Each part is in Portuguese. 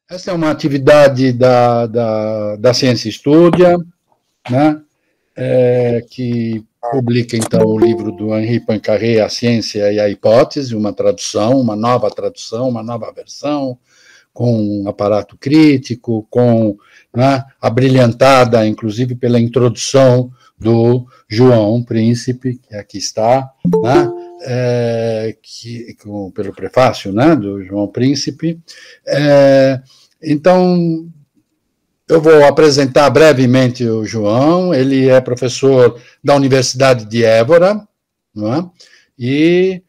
Essa é uma atividade da Ciência Estúdia, né? Que publica, então, o livro do Henri Poincaré, A Ciência e a Hipótese, uma tradução, uma nova versão, com um aparato crítico, com, né, abrilhantada, inclusive, pela introdução do João Príncipe, que aqui está, né, pelo prefácio, né, do João Príncipe. Então, eu vou apresentar brevemente o João. Ele é professor da Universidade de Évora, não é? E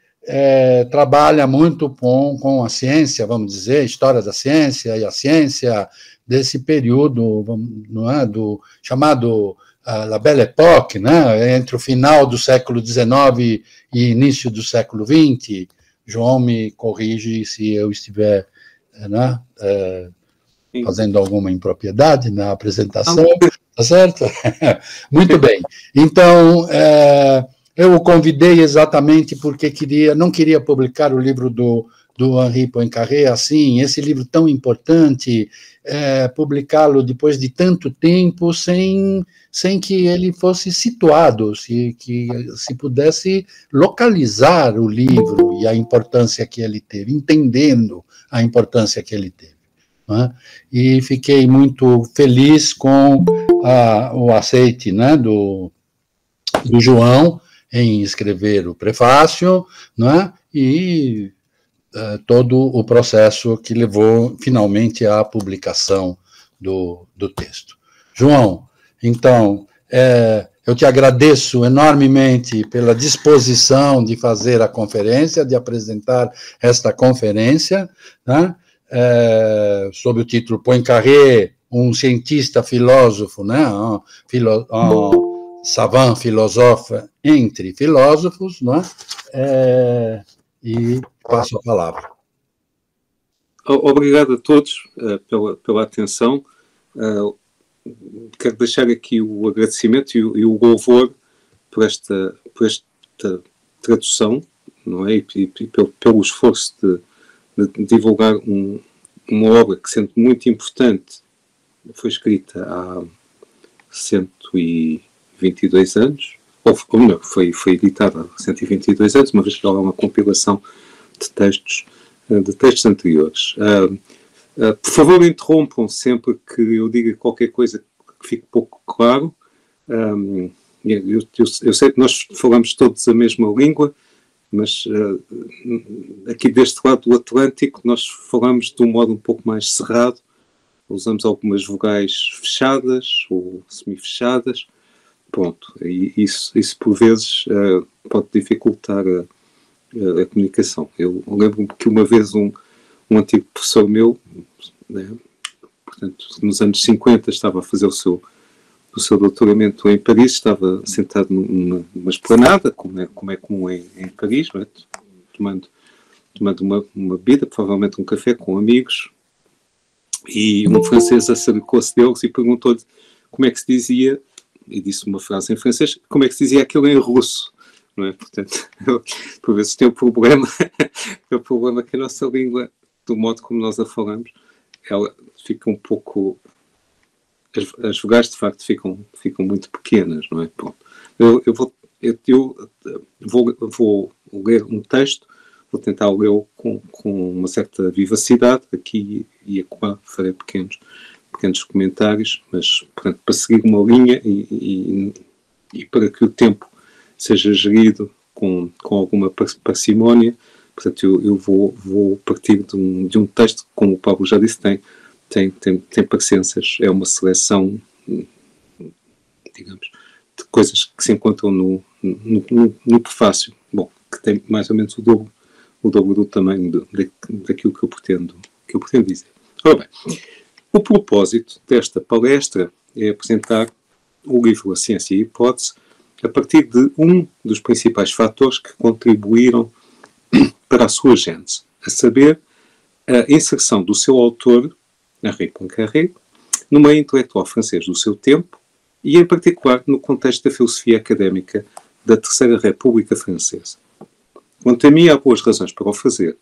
trabalha muito com a ciência, vamos dizer, história da ciência e a ciência desse período, não é? Do chamado La Belle Époque, né? Entre o final do século XIX e início do século XX. João me corrige se eu estiver, né, fazendo alguma impropriedade na apresentação, tá certo? Muito bem. Então, eu o convidei exatamente porque não queria publicar o livro do Henri Poincaré assim, esse livro tão importante, publicá-lo depois de tanto tempo, sem que ele fosse situado, que se pudesse localizar o livro e a importância que ele teve, entendendo a importância que ele teve. Né? E fiquei muito feliz com o aceite, né, do João em escrever o prefácio, né, e todo o processo que levou finalmente à publicação do texto. João, então, eu te agradeço enormemente pela disposição de fazer a conferência, de apresentar esta conferência, né, sob o título Poincaré, um cientista filósofo, né, um savant filósofo entre filósofos, né, e passo a palavra. Obrigado a todos pela atenção. Quero deixar aqui o agradecimento e o louvor por esta tradução, não é? E pelo esforço de divulgar uma obra que, sendo muito importante, foi escrita há 122 anos, ou melhor, foi editada há 122 anos, uma vez que ela é uma compilação de textos anteriores. Por favor, interrompam sempre que eu diga qualquer coisa que fique pouco claro. Eu sei que nós falamos todos a mesma língua, mas aqui deste lado do Atlântico nós falamos de um modo um pouco mais cerrado, usamos algumas vogais fechadas ou semifechadas, pronto, e isso por vezes pode dificultar a comunicação. Eu lembro-me que uma vez um antigo professor meu, né, portanto, nos anos 50 estava a fazer o seu doutoramento em Paris, estava sentado numa esplanada, como é comum em Paris, não é? tomando uma bebida, provavelmente um café com amigos, e um francês acercou-se deles e perguntou-lhe como é que se dizia, e disse uma frase em francês, como é que se dizia aquilo em russo, não é? Portanto, por vezes tem o problema que a nossa língua, do modo como nós a falamos, ela fica um pouco... As vogais, de facto, ficam muito pequenas, não é? Pronto. Eu vou ler um texto, vou tentar lê-lo com uma certa vivacidade, aqui e acolá farei pequenos comentários, mas, portanto, para seguir uma linha e para que o tempo seja gerido com alguma parcimónia, portanto, eu vou partir de um texto que, como o Pablo já disse, tem parecenças, é uma seleção, digamos, de coisas que se encontram no prefácio, bom, que tem mais ou menos o dobro do tamanho daquilo que eu pretendo dizer. Ora bem, o propósito desta palestra é apresentar o livro A Ciência e a Hipótese a partir de um dos principais fatores que contribuíram para a sua gênese, a saber, a inserção do seu autor, Henri Poincaré, no meio intelectual francês do seu tempo e, em particular, no contexto da filosofia académica da Terceira República Francesa. Quanto a mim, há boas razões para o fazer.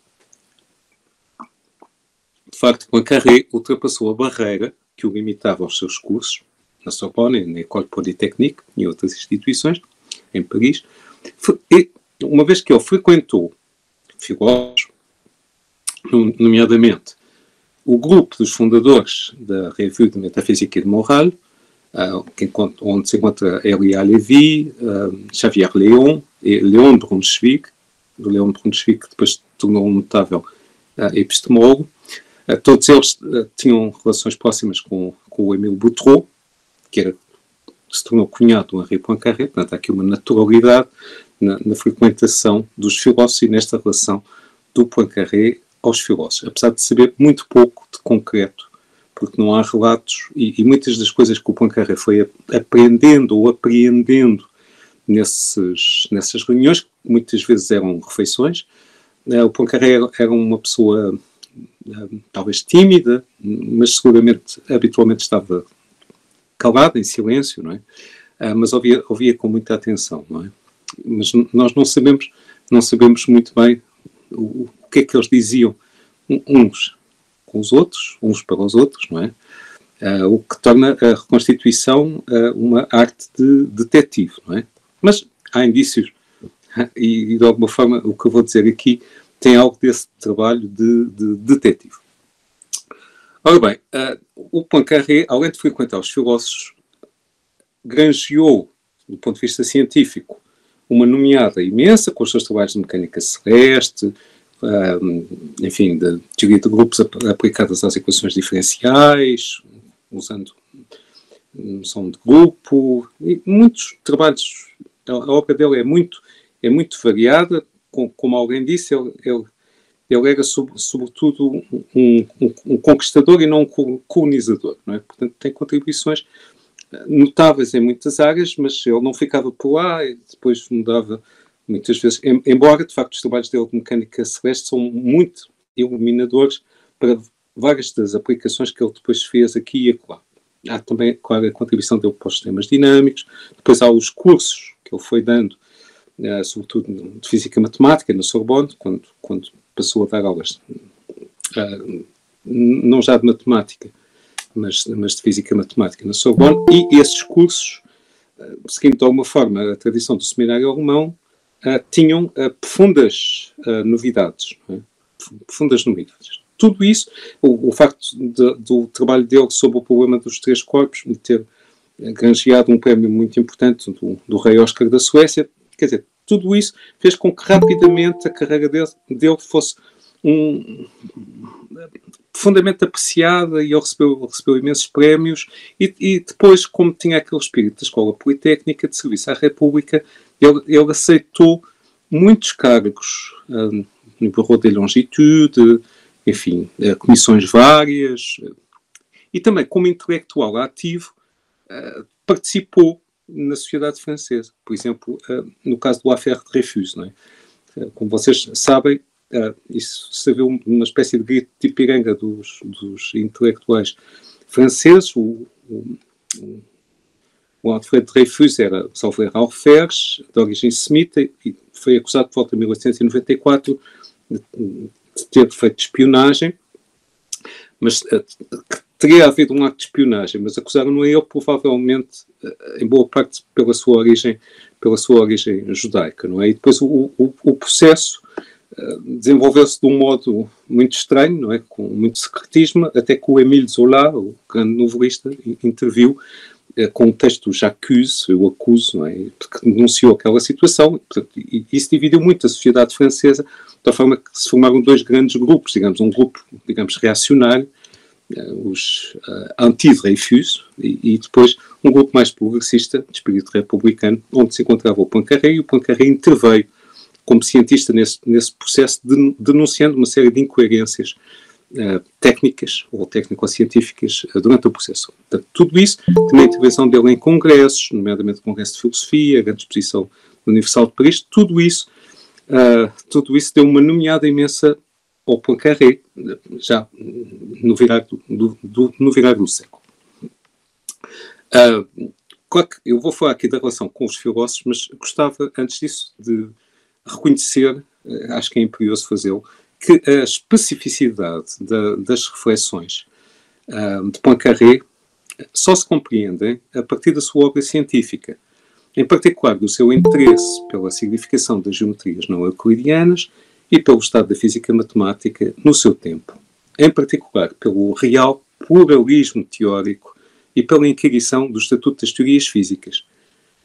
De facto, Poincaré ultrapassou a barreira que o limitava aos seus cursos, na Sorbonne, na École Polytechnique e em outras instituições, em Paris, e uma vez que ele frequentou filósofos, nomeadamente o grupo dos fundadores da Revue de Métaphysique et de Morale, onde se encontra Elia Lévy, Xavier Léon e Léon Brunswick, do Léon Brunswick, que depois se tornou um notável epistemólogo. Todos eles tinham relações próximas com o Émile Boutroux, que se tornou cunhado do Henri Poincaré. Portanto, há aqui uma naturalidade na frequentação dos filósofos e nesta relação do Poincaré aos filósofos, apesar de saber muito pouco de concreto, porque não há relatos, e muitas das coisas que o Poincaré foi aprendendo ou apreendendo nessas reuniões, que muitas vezes eram refeições. O Poincaré era uma pessoa talvez tímida, mas seguramente habitualmente estava calado, em silêncio, não é? Mas ouvia com muita atenção, não é? Mas nós não sabemos muito bem o que é que eles diziam uns com os outros, uns para os outros, não é? O que torna a reconstituição uma arte de detetive, não é? Mas há indícios, e de alguma forma o que eu vou dizer aqui tem algo desse trabalho de detetive. Ora bem, o Poincaré, além de frequentar os filósofos, granjeou, do ponto de vista científico, uma nomeada imensa com os seus trabalhos de mecânica celeste, enfim, de teoria de grupos aplicadas às equações diferenciais, usando noção de grupo, e muitos trabalhos. A obra dele é muito variada. Como alguém disse, ele era sobretudo um conquistador e não um colonizador, não é? Portanto, tem contribuições notáveis em muitas áreas, mas ele não ficava por lá e depois mudava muitas vezes, embora de facto os trabalhos dele de mecânica celeste são muito iluminadores para várias das aplicações que ele depois fez aqui e acolá. Há também, claro, a contribuição dele para os sistemas dinâmicos, depois há os cursos que ele foi dando, sobretudo de física matemática, na Sorbonne, quando passou a dar aulas, não já de matemática, mas de física matemática na Sorbonne, e esses cursos, seguindo de alguma forma a tradição do seminário alemão, tinham profundas novidades, não é? Profundas novidades. Tudo isso, o facto do trabalho dele sobre o problema dos três corpos, de ter granjeado um prémio muito importante do rei Oscar da Suécia, quer dizer, tudo isso fez com que rapidamente a carreira dele fosse profundamente apreciada, e ele recebeu imensos prémios, e depois, como tinha aquele espírito da Escola Politécnica de serviço à República, ele aceitou muitos cargos no Bureau de Longitude, enfim, comissões várias, e também como intelectual ativo participou na sociedade francesa, por exemplo, no caso do Affaire Dreyfus, não é? Como vocês sabem, isso serviu uma espécie de grito de piranga dos intelectuais franceses. O Alfred Dreyfus era, salvo erro, alferes, de origem semita, e foi acusado por volta de 1894 de ter feito espionagem, mas teria havido um acto de espionagem, mas acusaram-no a ele provavelmente, em boa parte, pela sua origem judaica, não é? E depois o processo desenvolveu-se de um modo muito estranho, não é? Com muito secretismo, até que o Émile Zola, o grande novelista, interviu com o texto J'accuse, eu acuso, não é? Porque denunciou aquela situação, e isso dividiu muito a sociedade francesa, de tal forma que se formaram dois grandes grupos, digamos, um grupo, digamos, reacionário, os anti-Dreyfus, e depois um grupo mais progressista, de espírito republicano, onde se encontrava o Poincaré, e o Poincaré interveio como cientista nesse processo, denunciando uma série de incoerências técnicas ou técnico-científicas durante o processo. Portanto, tudo isso, também a intervenção dele em congressos, nomeadamente o Congresso de Filosofia, a Grande Exposição Universal de Paris, tudo isso deu uma nomeada imensa ao Poincaré, já no virar do século. Claro que eu vou falar aqui da relação com os filósofos, mas gostava, antes disso, de reconhecer, acho que é imperioso fazê-lo, que a especificidade das reflexões de Poincaré só se compreendem a partir da sua obra científica, em particular do seu interesse pela significação das geometrias não euclidianas e pelo estado da física matemática no seu tempo, em particular pelo real pluralismo teórico e pela inquirição do estatuto das teorias físicas,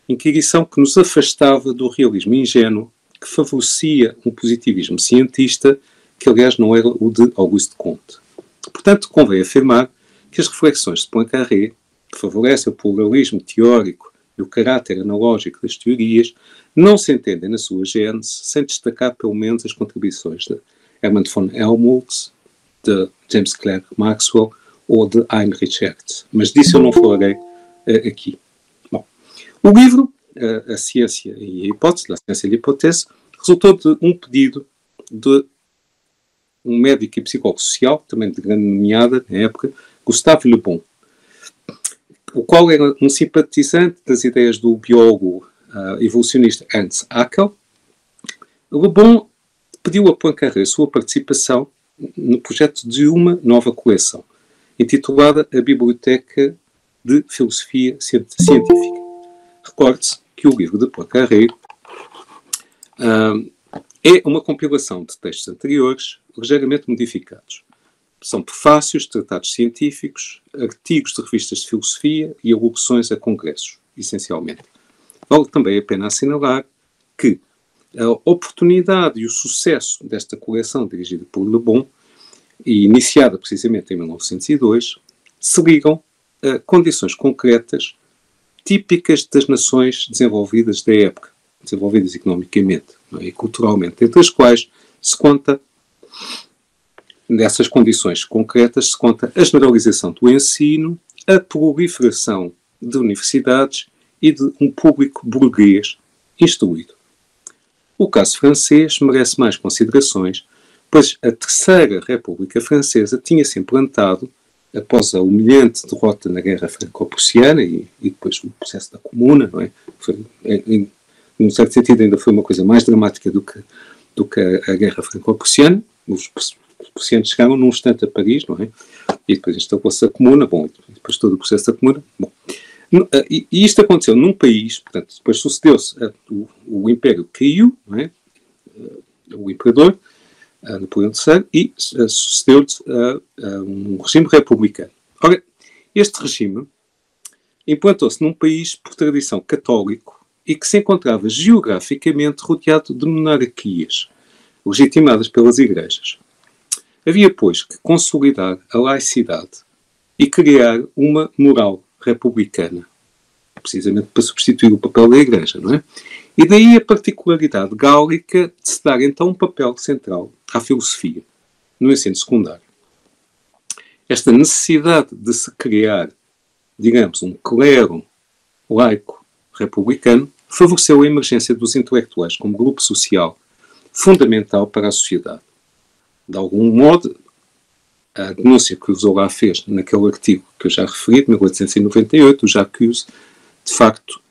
inquirição que nos afastava do realismo ingênuo que favorecia um positivismo cientista que, aliás, não era o de Auguste Comte. Portanto, convém afirmar que as reflexões de Poincaré, que favorecem o pluralismo teórico e o caráter analógico das teorias, não se entendem na sua gênese sem destacar pelo menos as contribuições de Hermann von Helmholtz, de James Clerk Maxwell ou de Heinrich Hertz. Mas disso eu não falarei aqui. Bom, o livro, A Ciência e a Hipótese, La Science et l'Hypothèse, resultou de um pedido de um médico e psicólogo social, também de grande nomeada na época, Gustave Le Bon, o qual era um simpatizante das ideias do biólogo evolucionista Ernst Haeckel. Le Bon pediu a Poincaré sua participação no projeto de uma nova coleção, intitulada A Biblioteca de Filosofia Científica. Recorde-se que o livro de Poincaré é uma compilação de textos anteriores, ligeiramente modificados. São prefácios, tratados científicos, artigos de revistas de filosofia e alocuções a congressos, essencialmente. Vale também a pena assinalar que a oportunidade e o sucesso desta coleção dirigida por Le Bon e iniciada precisamente em 1902, se ligam a condições concretas típicas das nações desenvolvidas da época, desenvolvidas economicamente, não é? E culturalmente, entre as quais se conta, nessas condições concretas, se conta a generalização do ensino, a proliferação de universidades e de um público burguês instruído. O caso francês merece mais considerações, pois a Terceira República Francesa tinha-se implantado, após a humilhante derrota na Guerra Franco-Prussiana e depois o processo da Comuna, não é? Num certo sentido ainda foi uma coisa mais dramática do que a Guerra Franco-Prussiana. Os prussianos chegaram num instante a Paris, não é? E depois instalou-se a Comuna, bom, e depois todo o processo da Comuna, bom. E isto aconteceu num país, portanto, depois sucedeu-se, o Império caiu, não é? O Imperador, Napoleão III, e sucedeu-lhe um regime republicano. Ora, este regime implantou-se num país por tradição católico e que se encontrava geograficamente rodeado de monarquias, legitimadas pelas igrejas. Havia, pois, que consolidar a laicidade e criar uma moral republicana, precisamente para substituir o papel da Igreja, não é? E daí a particularidade gálica de se dar então um papel central à filosofia, no ensino secundário. Esta necessidade de se criar, digamos, um clero laico republicano favoreceu a emergência dos intelectuais como grupo social fundamental para a sociedade. De algum modo, a denúncia que o Zola fez naquele artigo que eu já referi, de 1898, o J'accuse, de facto,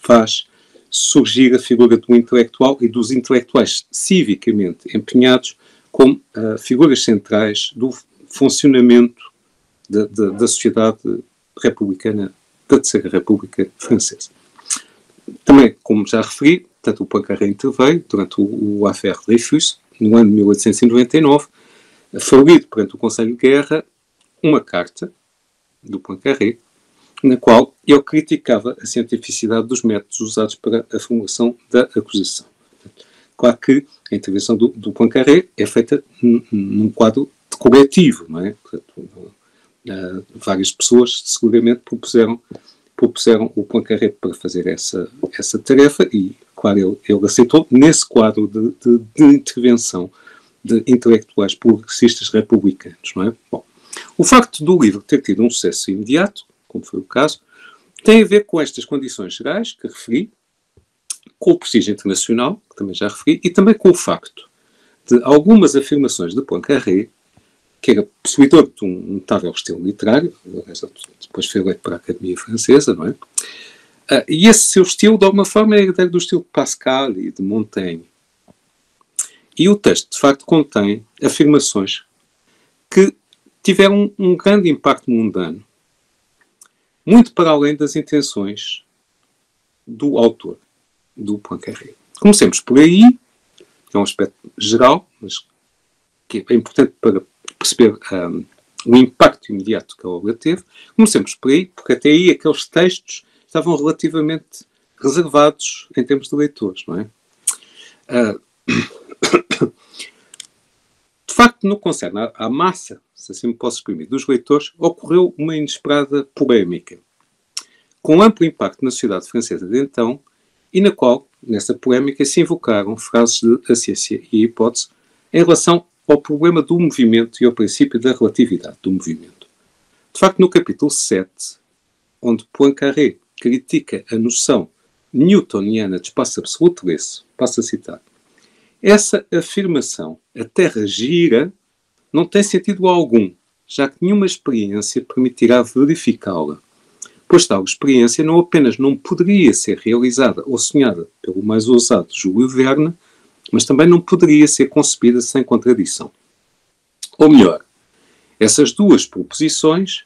faz surgir a figura do intelectual e dos intelectuais civicamente empenhados como figuras centrais do funcionamento da sociedade republicana, da Terceira República Francesa. Também, como já referi, tanto o Poincaré interveio durante o Affaire Dreyfus, no ano de 1899, foi lido perante o Conselho de Guerra uma carta do Poincaré, na qual ele criticava a cientificidade dos métodos usados para a formulação da acusação. Claro que a intervenção do Poincaré é feita num quadro coletivo, não é? Portanto, várias pessoas seguramente propuseram o Poincaré para fazer essa tarefa e, claro, ele aceitou nesse quadro de intervenção de intelectuais progressistas republicanos, não é? Bom, o facto do livro ter tido um sucesso imediato, como foi o caso, tem a ver com estas condições gerais que referi, com o prestígio internacional, que também já referi, e também com o facto de algumas afirmações de Poincaré, que era possuidor de um notável estilo literário, depois foi eleito para a Academia Francesa, não é? E esse seu estilo, de alguma forma, é herdeiro do estilo de Pascal e de Montaigne. E o texto, de facto, contém afirmações que tiveram um grande impacto mundano, muito para além das intenções do autor, do Poincaré. Comecemos por aí, é um aspecto geral, mas que é importante para perceber o impacto imediato que a obra teve. Comecemos por aí, porque até aí aqueles textos estavam relativamente reservados em termos de leitores, não é? De facto, no que concerne à massa, se assim me posso exprimir, dos leitores, ocorreu uma inesperada polémica, com amplo impacto na sociedade francesa de então, e na qual, nessa polémica, se invocaram frases de a ciência e a hipótese em relação ao problema do movimento e ao princípio da relatividade do movimento. De facto, no capítulo 7, onde Poincaré critica a noção newtoniana de espaço absoluto, passo a citar: essa afirmação, a Terra gira, não tem sentido algum, já que nenhuma experiência permitirá verificá-la, pois tal experiência não apenas não poderia ser realizada ou sonhada pelo mais ousado Júlio Verne, mas também não poderia ser concebida sem contradição. Ou melhor, essas duas proposições,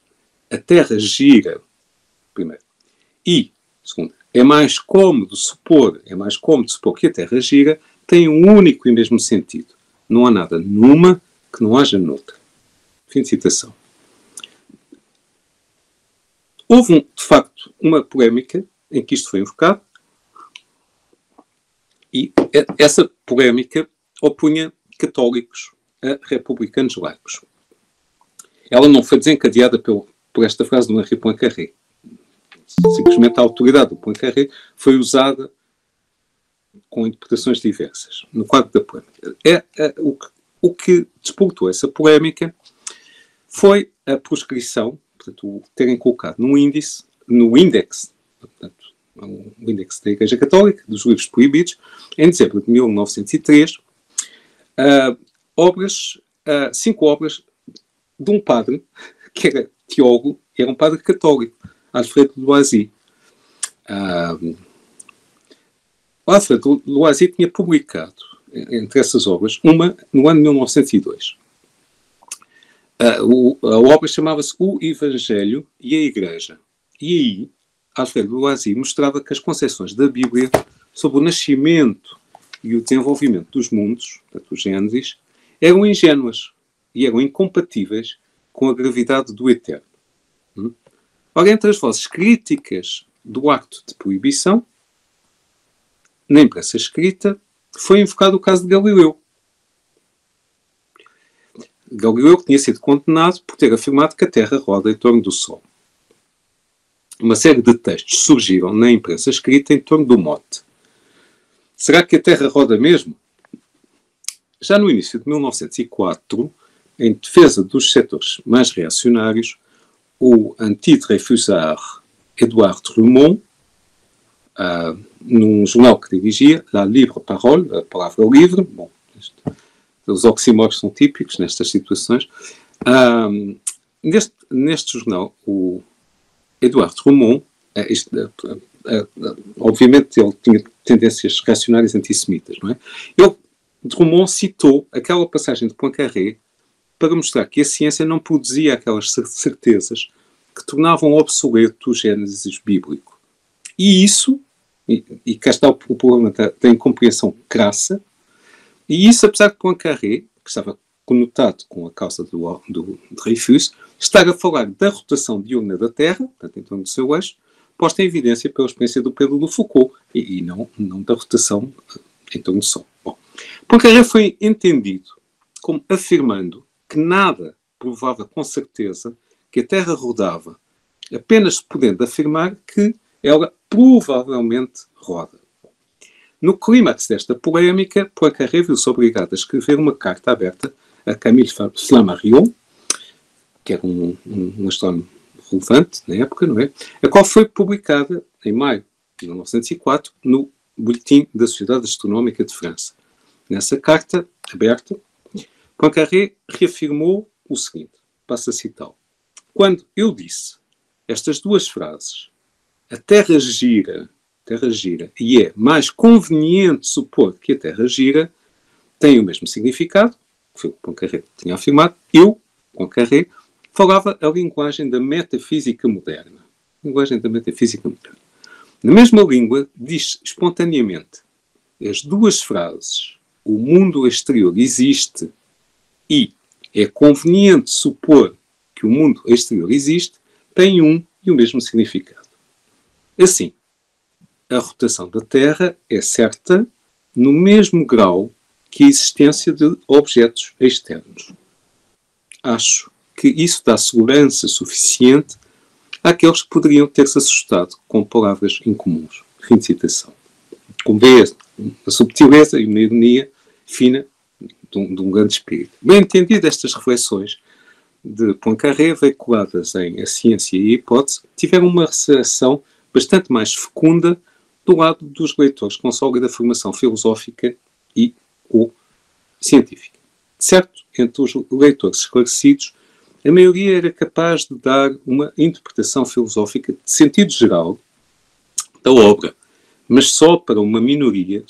a Terra gira, primeiro, e, segundo, é mais cômodo supor que a Terra gira, têm um único e mesmo sentido. Não há nada numa que não haja noutra. Fim de citação. Houve, de facto, uma polémica em que isto foi invocado, e essa polémica opunha católicos a republicanos laicos. Ela não foi desencadeada por esta frase do Henri Poincaré. Simplesmente a autoridade do Poincaré foi usada com interpretações diversas no quadro da polémica. O que despoltou essa polémica foi a proscrição, portanto, o terem colocado no índice, portanto, o índice da Igreja Católica, dos livros proibidos, em dezembro de 1903, 5 obras de um padre que era teólogo, era um padre católico, Alfred Loisy. Alfred Loisy tinha publicado, entre essas obras, uma no ano de 1902. A obra chamava-se O Evangelho e a Igreja. E aí, Alfred Loisy mostrava que as concepções da Bíblia sobre o nascimento e o desenvolvimento dos mundos, portanto, o Gênesis, eram ingênuas e eram incompatíveis com a gravidade do eterno. Ora, entre as vozes críticas do acto de proibição, na imprensa escrita, foi invocado o caso de Galileu. Galileu tinha sido condenado por ter afirmado que a Terra roda em torno do Sol. Uma série de textos surgiram na imprensa escrita em torno do mote: será que a Terra roda mesmo? Já no início de 1904, em defesa dos setores mais reacionários, o anti-Dreyfusard Edouard Drumont, num jornal que dirigia, La Libre Parole, a palavra livre, bom, os oxímoros são típicos nestas situações, neste jornal, o Edouard Drumont, obviamente ele tinha tendências reacionárias antissemitas, não é? Drummond citou aquela passagem de Poincaré para mostrar que a ciência não produzia aquelas certezas que tornavam obsoleto o Gênesis bíblico. E isso, e cá está o problema da incompreensão crassa, e isso, apesar de Poincaré, que estava conotado com a causa do Dreyfus, estar a falar da rotação diurna da Terra, portanto, em torno do seu eixo, posta em evidência pela experiência do Pedro do Foucault, e não da rotação em torno do Sol. Bom, Poincaré foi entendido como afirmando que nada provava com certeza que a Terra rodava, apenas podendo afirmar que ela provavelmente roda. No clímax desta polémica, Poincaré viu-se obrigado a escrever uma carta aberta a Camille Flammarion, que era um astrónomo relevante na época, não é? A qual foi publicada em maio de 1904 no Boletim da Sociedade Astronómica de França. Nessa carta aberta, Poincaré reafirmou o seguinte, passo a citá-lo: quando eu disse estas duas frases, a Terra gira, e é mais conveniente supor que a Terra gira, têm o mesmo significado, que foi o que Poincaré tinha afirmado. Eu, Poincaré, falava a linguagem da metafísica moderna. Linguagem da metafísica moderna. Na mesma língua, diz espontaneamente as duas frases: o mundo exterior existe e é conveniente supor que o mundo exterior existe, têm um e o mesmo significado. Assim, a rotação da Terra é certa no mesmo grau que a existência de objetos externos. Acho que isso dá segurança suficiente àqueles que poderiam ter-se assustado com palavras incomuns. Fim de citação. Como vê, a subtileza e uma ironia fina de um grande espírito. Bem entendido, estas reflexões de Poincaré, veiculadas em A Ciência e a Hipótese, tiveram uma recepção bastante mais fecunda do lado dos leitores com sólida formação filosófica e ou científica. Certo, entre os leitores esclarecidos, a maioria era capaz de dar uma interpretação filosófica de sentido geral da obra, mas só para uma minoria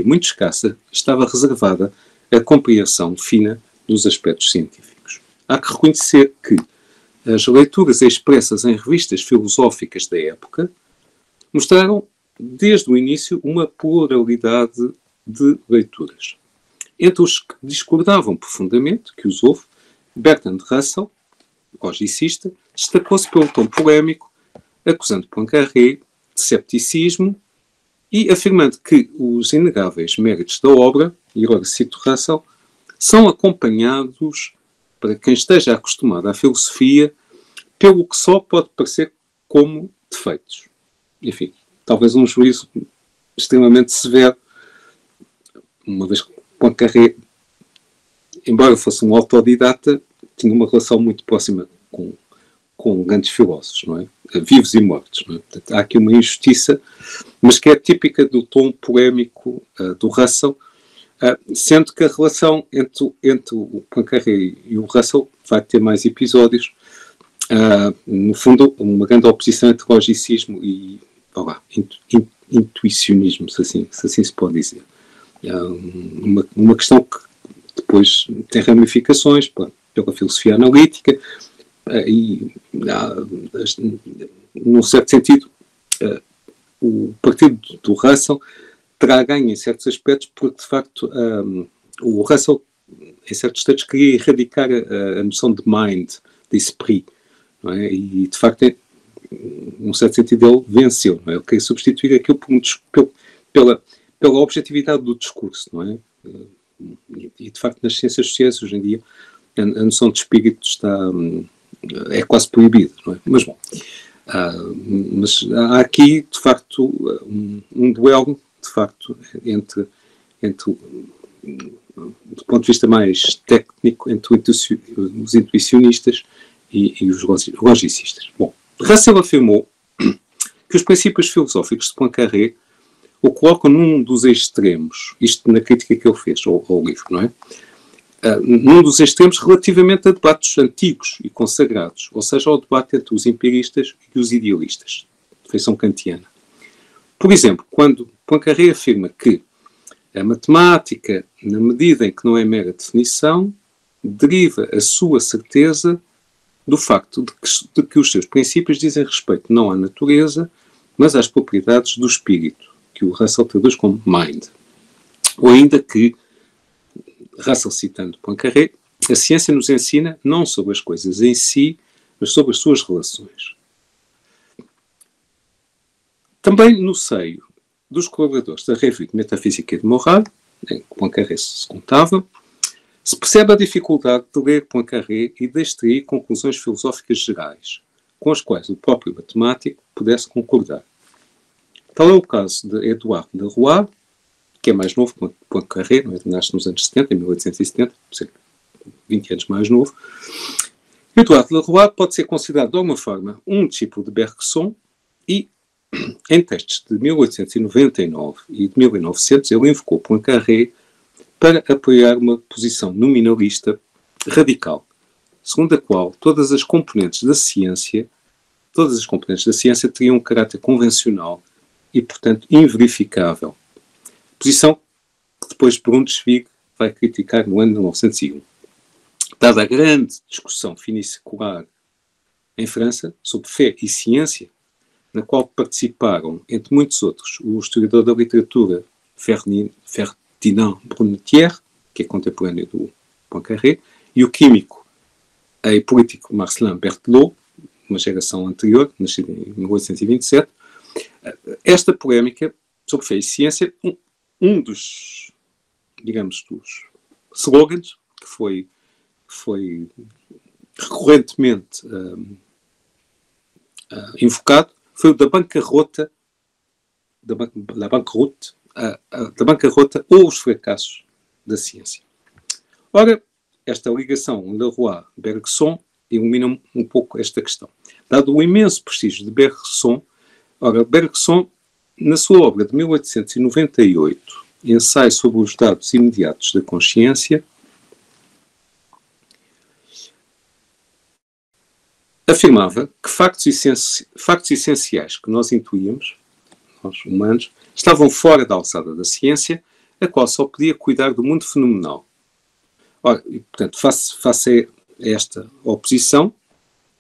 muito escassa, estava reservada a compreensão fina dos aspectos científicos. Há que reconhecer que as leituras expressas em revistas filosóficas da época mostraram, desde o início, uma pluralidade de leituras. Entre os que discordavam profundamente, que os houve, Bertrand Russell, logicista, destacou-se pelo tom polémico, acusando Poincaré de cepticismo e afirmando que os inegáveis méritos da obra, e agora cito Russell, são acompanhados, para quem esteja acostumado à filosofia, pelo que só pode parecer como defeitos. Enfim, talvez um juízo extremamente severo, uma vez que Poincaré, embora fosse um autodidata, tinha uma relação muito próxima com grandes filósofos, não é? Vivos e mortos. Não é? Portanto, há aqui uma injustiça, mas que é típica do tom polémico do Russell, sendo que a relação entre o Poincaré e o Russell vai ter mais episódios. No fundo, uma grande oposição entre logicismo e intuicionismo, se assim se pode dizer. Uma questão que depois tem ramificações pela filosofia analítica e, num certo sentido, o partido do Russell terá ganho em certos aspectos porque, de facto, o Russell, em certos textos, queria erradicar a noção de mind, de esprit, não é? E, de facto, num certo sentido, ele venceu. Não é? Ele queria substituir aquilo pela objetividade do discurso, não é? E, de facto, nas ciências sociais, hoje em dia, a noção de espírito é quase proibida, não é? Mas, bom, mas há aqui, de facto, um duelo, de facto, entre do ponto de vista mais técnico, entre os intuicionistas e os logicistas. Bom, Russell afirmou que os princípios filosóficos de Poincaré o colocam num dos extremos, isto na crítica que ele fez ao livro, não é? Num dos extremos relativamente a debates antigos e consagrados, ou seja, ao debate entre os empiristas e os idealistas, de feição kantiana. Por exemplo, quando Poincaré afirma que a matemática, na medida em que não é mera definição, deriva a sua certeza do facto de que os seus princípios dizem respeito não à natureza, mas às propriedades do espírito, que o Russell traduz como mind. Ou ainda que, Russell citando Poincaré, a ciência nos ensina não sobre as coisas em si, mas sobre as suas relações. Também no seio dos colaboradores da Revue de Metaphysique et de Morale, em que Poincaré se contava, se percebe a dificuldade de ler Poincaré e de extrair conclusões filosóficas gerais, com as quais o próprio matemático pudesse concordar. Tal é o caso de Edouard Leroi, que é mais novo que Poincaré, nasce nos anos 70, em 1870, cerca de 20 anos mais novo. Edouard Leroi pode ser considerado, de alguma forma, um discípulo de Bergson e, em textos de 1899 e de 1900, ele invocou Poincaré para apoiar uma posição nominalista radical, segundo a qual todas as componentes da ciência teriam um caráter convencional e, portanto, inverificável. Posição que depois Brunschvig vai criticar no ano de 1901. Dada a grande discussão finisecular em França sobre fé e ciência, na qual participaram, entre muitos outros, o historiador da literatura Ferdinand Brunetière, que é contemporâneo do Poincaré, e o químico e político Marcellin Berthelot, uma geração anterior, nascido em 1827, esta polémica sobre fé e ciência, um dos, digamos, dos slogans que foi recorrentemente invocado foi o da bancarrota, da bancarrota ou os fracassos da ciência. Ora, esta ligação Leroy-Bergson ilumina um pouco esta questão. Dado o imenso prestígio de Bergson, ora, Bergson, na sua obra de 1898, Ensaio sobre os dados imediatos da consciência, afirmava que factos essenciais que nós intuíamos, nós humanos, estavam fora da alçada da ciência, a qual só podia cuidar do mundo fenomenal. Ora, e, portanto, face a esta oposição,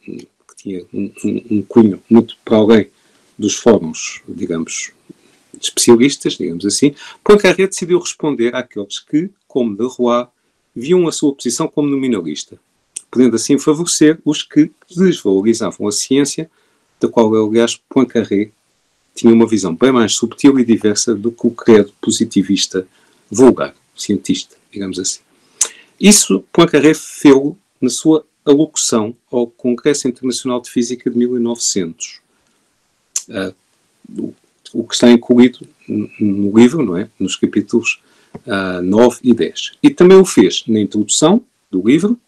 que tinha um cunho muito para além dos fóruns, digamos, especialistas, digamos assim, Poincaré decidiu responder àqueles que, como Leroy, viam a sua posição como nominalista, podendo assim favorecer os que desvalorizavam a ciência, da qual, aliás, Poincaré tinha uma visão bem mais subtil e diversa do que o credo positivista vulgar, cientista, digamos assim. Isso Poincaré fez na sua alocução ao Congresso Internacional de Física de 1900, o que está incluído no livro, não é? Nos capítulos 9 e 10. E também o fez na introdução do livro,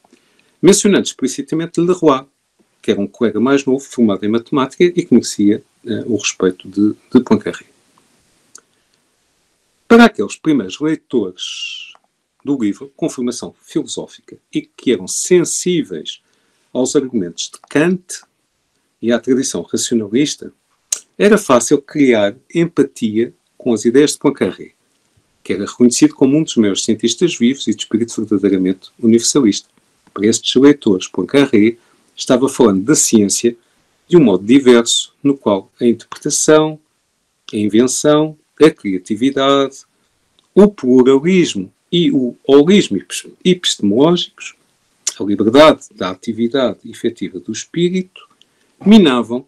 mencionando explicitamente Leroy, que era um colega mais novo, formado em matemática e que merecia o respeito de Poincaré. Para aqueles primeiros leitores do livro, com formação filosófica e que eram sensíveis aos argumentos de Kant e à tradição racionalista, era fácil criar empatia com as ideias de Poincaré, que era reconhecido como um dos maiores cientistas vivos e de espírito verdadeiramente universalista. Para estes leitores, Poincaré estava falando da ciência de um modo diverso, no qual a interpretação, a invenção, a criatividade, o pluralismo e o holismo epistemológicos, a liberdade da atividade efetiva do espírito, minavam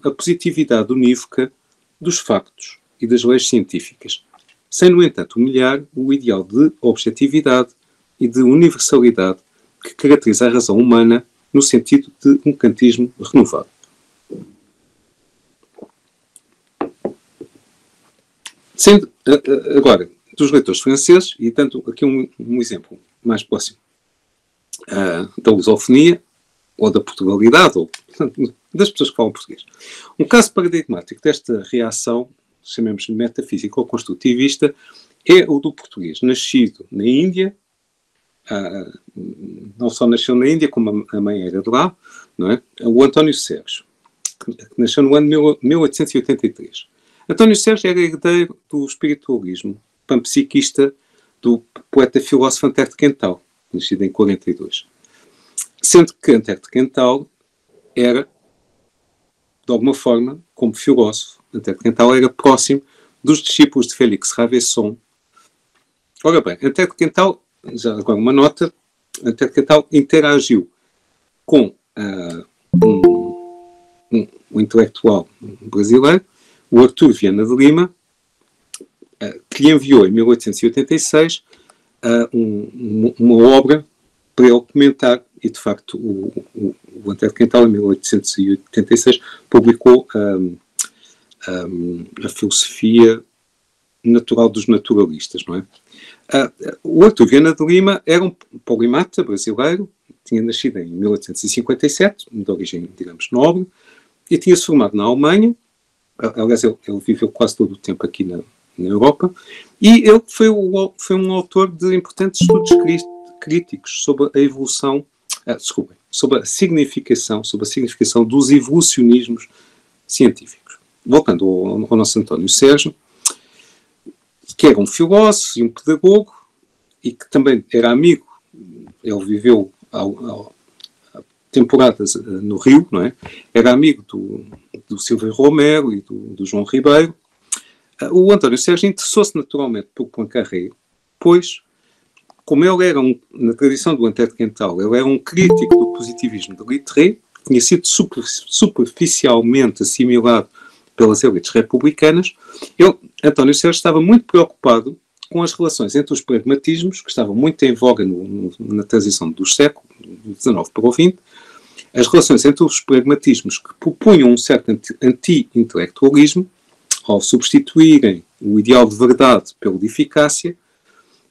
a positividade unívoca dos factos e das leis científicas, sem, no entanto, humilhar o ideal de objetividade e de universalidade que caracteriza a razão humana no sentido de um kantismo renovado. Sendo agora dos leitores franceses, e tanto aqui um exemplo mais próximo da lusofonia, ou da Portugalidade, ou das pessoas que falam português. Um caso paradigmático desta reação, chamemos-lhe metafísica ou construtivista, é o do português, nascido na Índia, não só nasceu na Índia, como a mãe era de lá, não é? O António Sérgio, que nasceu no ano de 1883. António Sérgio era herdeiro do espiritualismo panpsiquista do poeta filósofo Antero de Quental, nascido em 42. Sendo que Antero de Quental era, de alguma forma, como filósofo, Antero de Quental era próximo dos discípulos de Félix Ravesson. Ora bem, Antero de Quental, já agora uma nota, Antero de Quental interagiu com um intelectual brasileiro, o Artur Viana de Lima, que lhe enviou em 1886 uma obra para ele comentar, e de facto o Antero de Quental, em 1886, publicou a filosofia natural dos naturalistas, não é? O Artur Viana de Lima era um polimata brasileiro, tinha nascido em 1857, de origem, digamos, nobre, e tinha-se formado na Alemanha. Aliás, ele viveu quase todo o tempo aqui na Europa, e ele foi um autor de importantes estudos críticos sobre a evolução, sobre a significação dos evolucionismos científicos. Voltando ao nosso António Sérgio, que era um filósofo e um pedagogo, e que também era amigo. Ele viveu temporadas no Rio, não é? Era amigo do Silvio Romero e do João Ribeiro. O António Sérgio interessou-se naturalmente por Poincaré, pois, como ele era, na tradição do Antero Quental, ele era um crítico do positivismo de Littré, que tinha sido superficialmente assimilado pelas elites republicanas, António Sérgio estava muito preocupado com as relações entre os pragmatismos, que estavam muito em voga na transição do século XIX para o XX, as relações entre os pragmatismos que propunham um certo anti-intelectualismo, ao substituírem o ideal de verdade pelo de eficácia,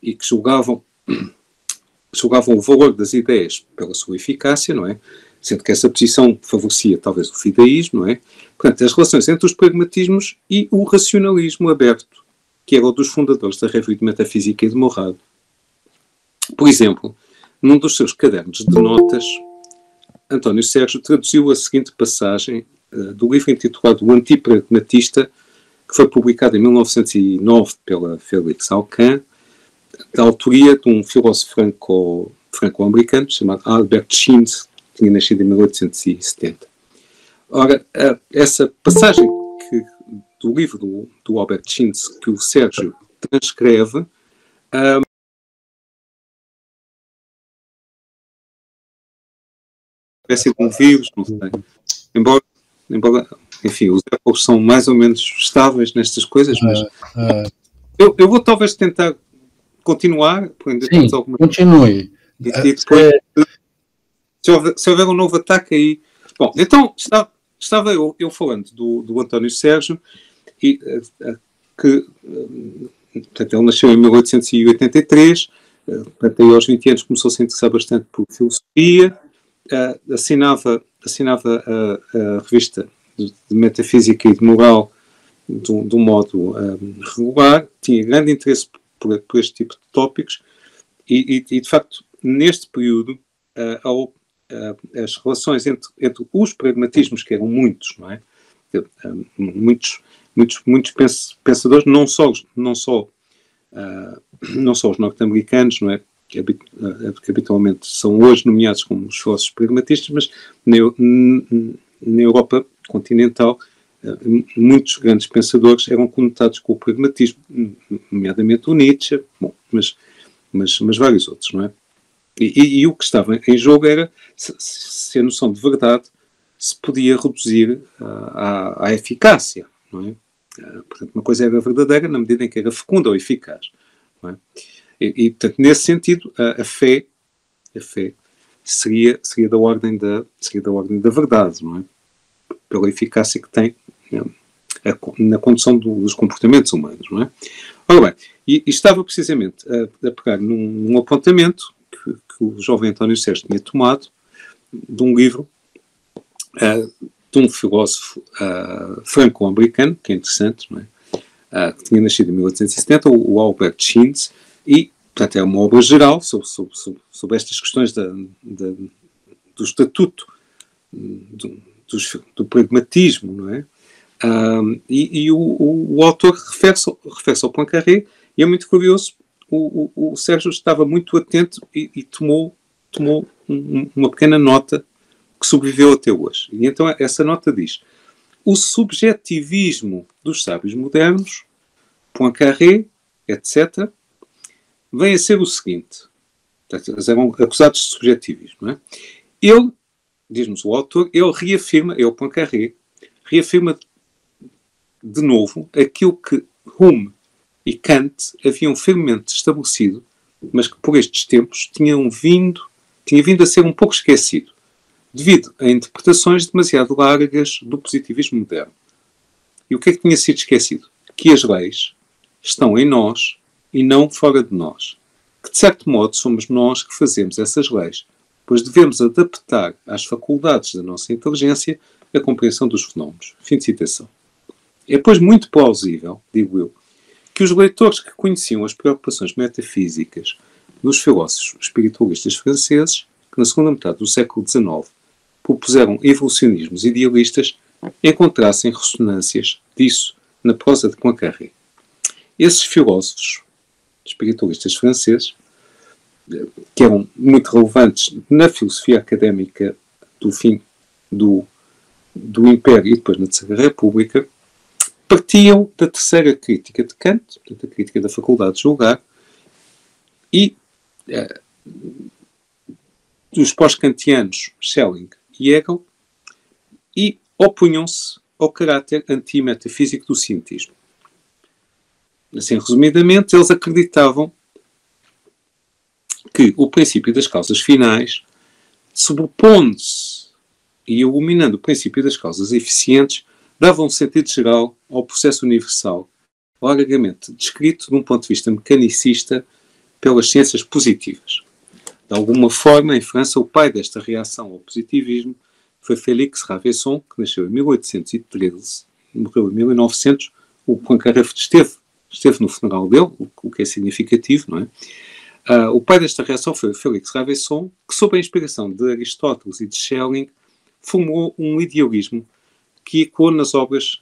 e que julgavam o valor das ideias pela sua eficácia, não é? Sendo que essa posição favorecia talvez o fideísmo, não é? Portanto, as relações entre os pragmatismos e o racionalismo aberto, que era um dos fundadores da Revue de Metafísica e de Morrado. Por exemplo, num dos seus cadernos de notas, António Sérgio traduziu a seguinte passagem do livro intitulado O Antipragmatista, que foi publicado em 1909 pela Félix Alcan, da autoria de um filósofo franco-americano chamado Albert Schintz, que tinha nascido em 1870. Ora, essa passagem do livro do Albert Schintz que o Sérgio transcreve parece de um vírus, não sei. Embora, enfim, os Apples são mais ou menos estáveis nestas coisas, mas eu vou talvez tentar continuar, porque ainda temos alguma... continue. E depois, se houver um novo ataque aí... Bom, então estava eu falando do António Sérgio, que portanto, ele nasceu em 1883, portanto, aí aos 20 anos começou a se interessar bastante por filosofia, assinava a revista de Metafísica e de Moral de um modo regular, tinha grande interesse por este tipo de tópicos e de facto, neste período, as relações entre os pragmatismos, que eram muitos, não é? Muitos pensadores, não só os norte-americanos, não é? Que habitualmente são hoje nomeados como os filósofos pragmatistas, mas na Europa continental muitos grandes pensadores eram conotados com o pragmatismo, nomeadamente o Nietzsche, bom, mas vários outros, não é? E o que estava em jogo era se a noção de verdade se podia reduzir à eficácia, não é? Portanto, uma coisa era verdadeira na medida em que era fecunda ou eficaz, não é? E portanto, nesse sentido, a fé seria da ordem da verdade, não é? Pela eficácia que tem na condução dos comportamentos humanos, não é? Ora bem, e estava precisamente a pegar num apontamento que o jovem António Sérgio tinha tomado de um livro de um filósofo franco-americano, que é interessante, não é? Que tinha nascido em 1870, o Albert Schintz, e, portanto, é uma obra geral sobre estas questões do estatuto do pragmatismo, não é? E o autor refere-se ao Poincaré, e é muito curioso, o Sérgio estava muito atento e tomou uma pequena nota que sobreviveu até hoje. E então essa nota diz: o subjetivismo dos sábios modernos, Poincaré, etc., vem a ser o seguinte. Portanto, eles eram acusados de subjetivismo, não é? Ele, diz-nos o autor, o Poincaré, reafirma de novo aquilo que Hume e Kant haviam firmemente estabelecido, mas que por estes tempos tinha vindo a ser um pouco esquecido, devido a interpretações demasiado largas do positivismo moderno. E o que é que tinha sido esquecido? Que as leis estão em nós e não fora de nós. Que, de certo modo, somos nós que fazemos essas leis, pois devemos adaptar às faculdades da nossa inteligência a compreensão dos fenómenos. Fim de citação. É, pois, muito plausível, digo eu, que os leitores que conheciam as preocupações metafísicas dos filósofos espiritualistas franceses, que na segunda metade do século XIX propuseram evolucionismos idealistas, encontrassem ressonâncias disso na prosa de Poincaré. esses filósofos espiritualistas franceses, que eram muito relevantes na filosofia académica do fim do Império e depois na Terceira República, partiam da terceira crítica de Kant, portanto, a crítica da faculdade de julgar, e dos pós-kantianos Schelling e Hegel, e opunham-se ao caráter anti-metafísico do cientismo. Assim, resumidamente, eles acreditavam que o princípio das causas finais, sobrepondo-se e iluminando o princípio das causas eficientes, dava um sentido geral ao processo universal, largamente descrito de um ponto de vista mecanicista pelas ciências positivas. De alguma forma, em França, o pai desta reação ao positivismo foi Félix Ravesson, que nasceu em 1813 e morreu em 1900. O Poincaré esteve no funeral dele, o que é significativo, não é? O pai desta reação foi Félix Ravesson, que, sob a inspiração de Aristóteles e de Schelling, formou um idealismo que ecoou nas obras,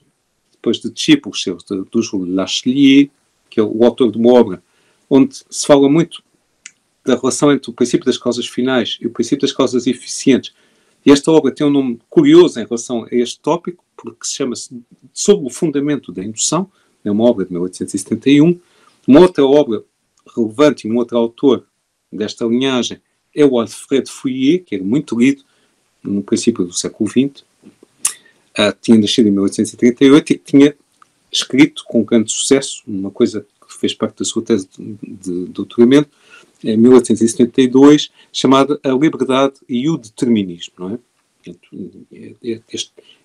depois de discípulos seus, do Jules Lachelier, que é o autor de uma obra onde se fala muito da relação entre o princípio das causas finais e o princípio das causas eficientes. E esta obra tem um nome curioso em relação a este tópico, porque se chama-se Sobre o Fundamento da Indução, é uma obra de 1871. Uma outra obra relevante e um outro autor desta linhagem é o Alfred Fouillet, que era muito lido no princípio do século XX. Tinha nascido em 1838 e tinha escrito com grande sucesso uma coisa que fez parte da sua tese de doutoramento, em 1872, chamada A Liberdade e o Determinismo, não é?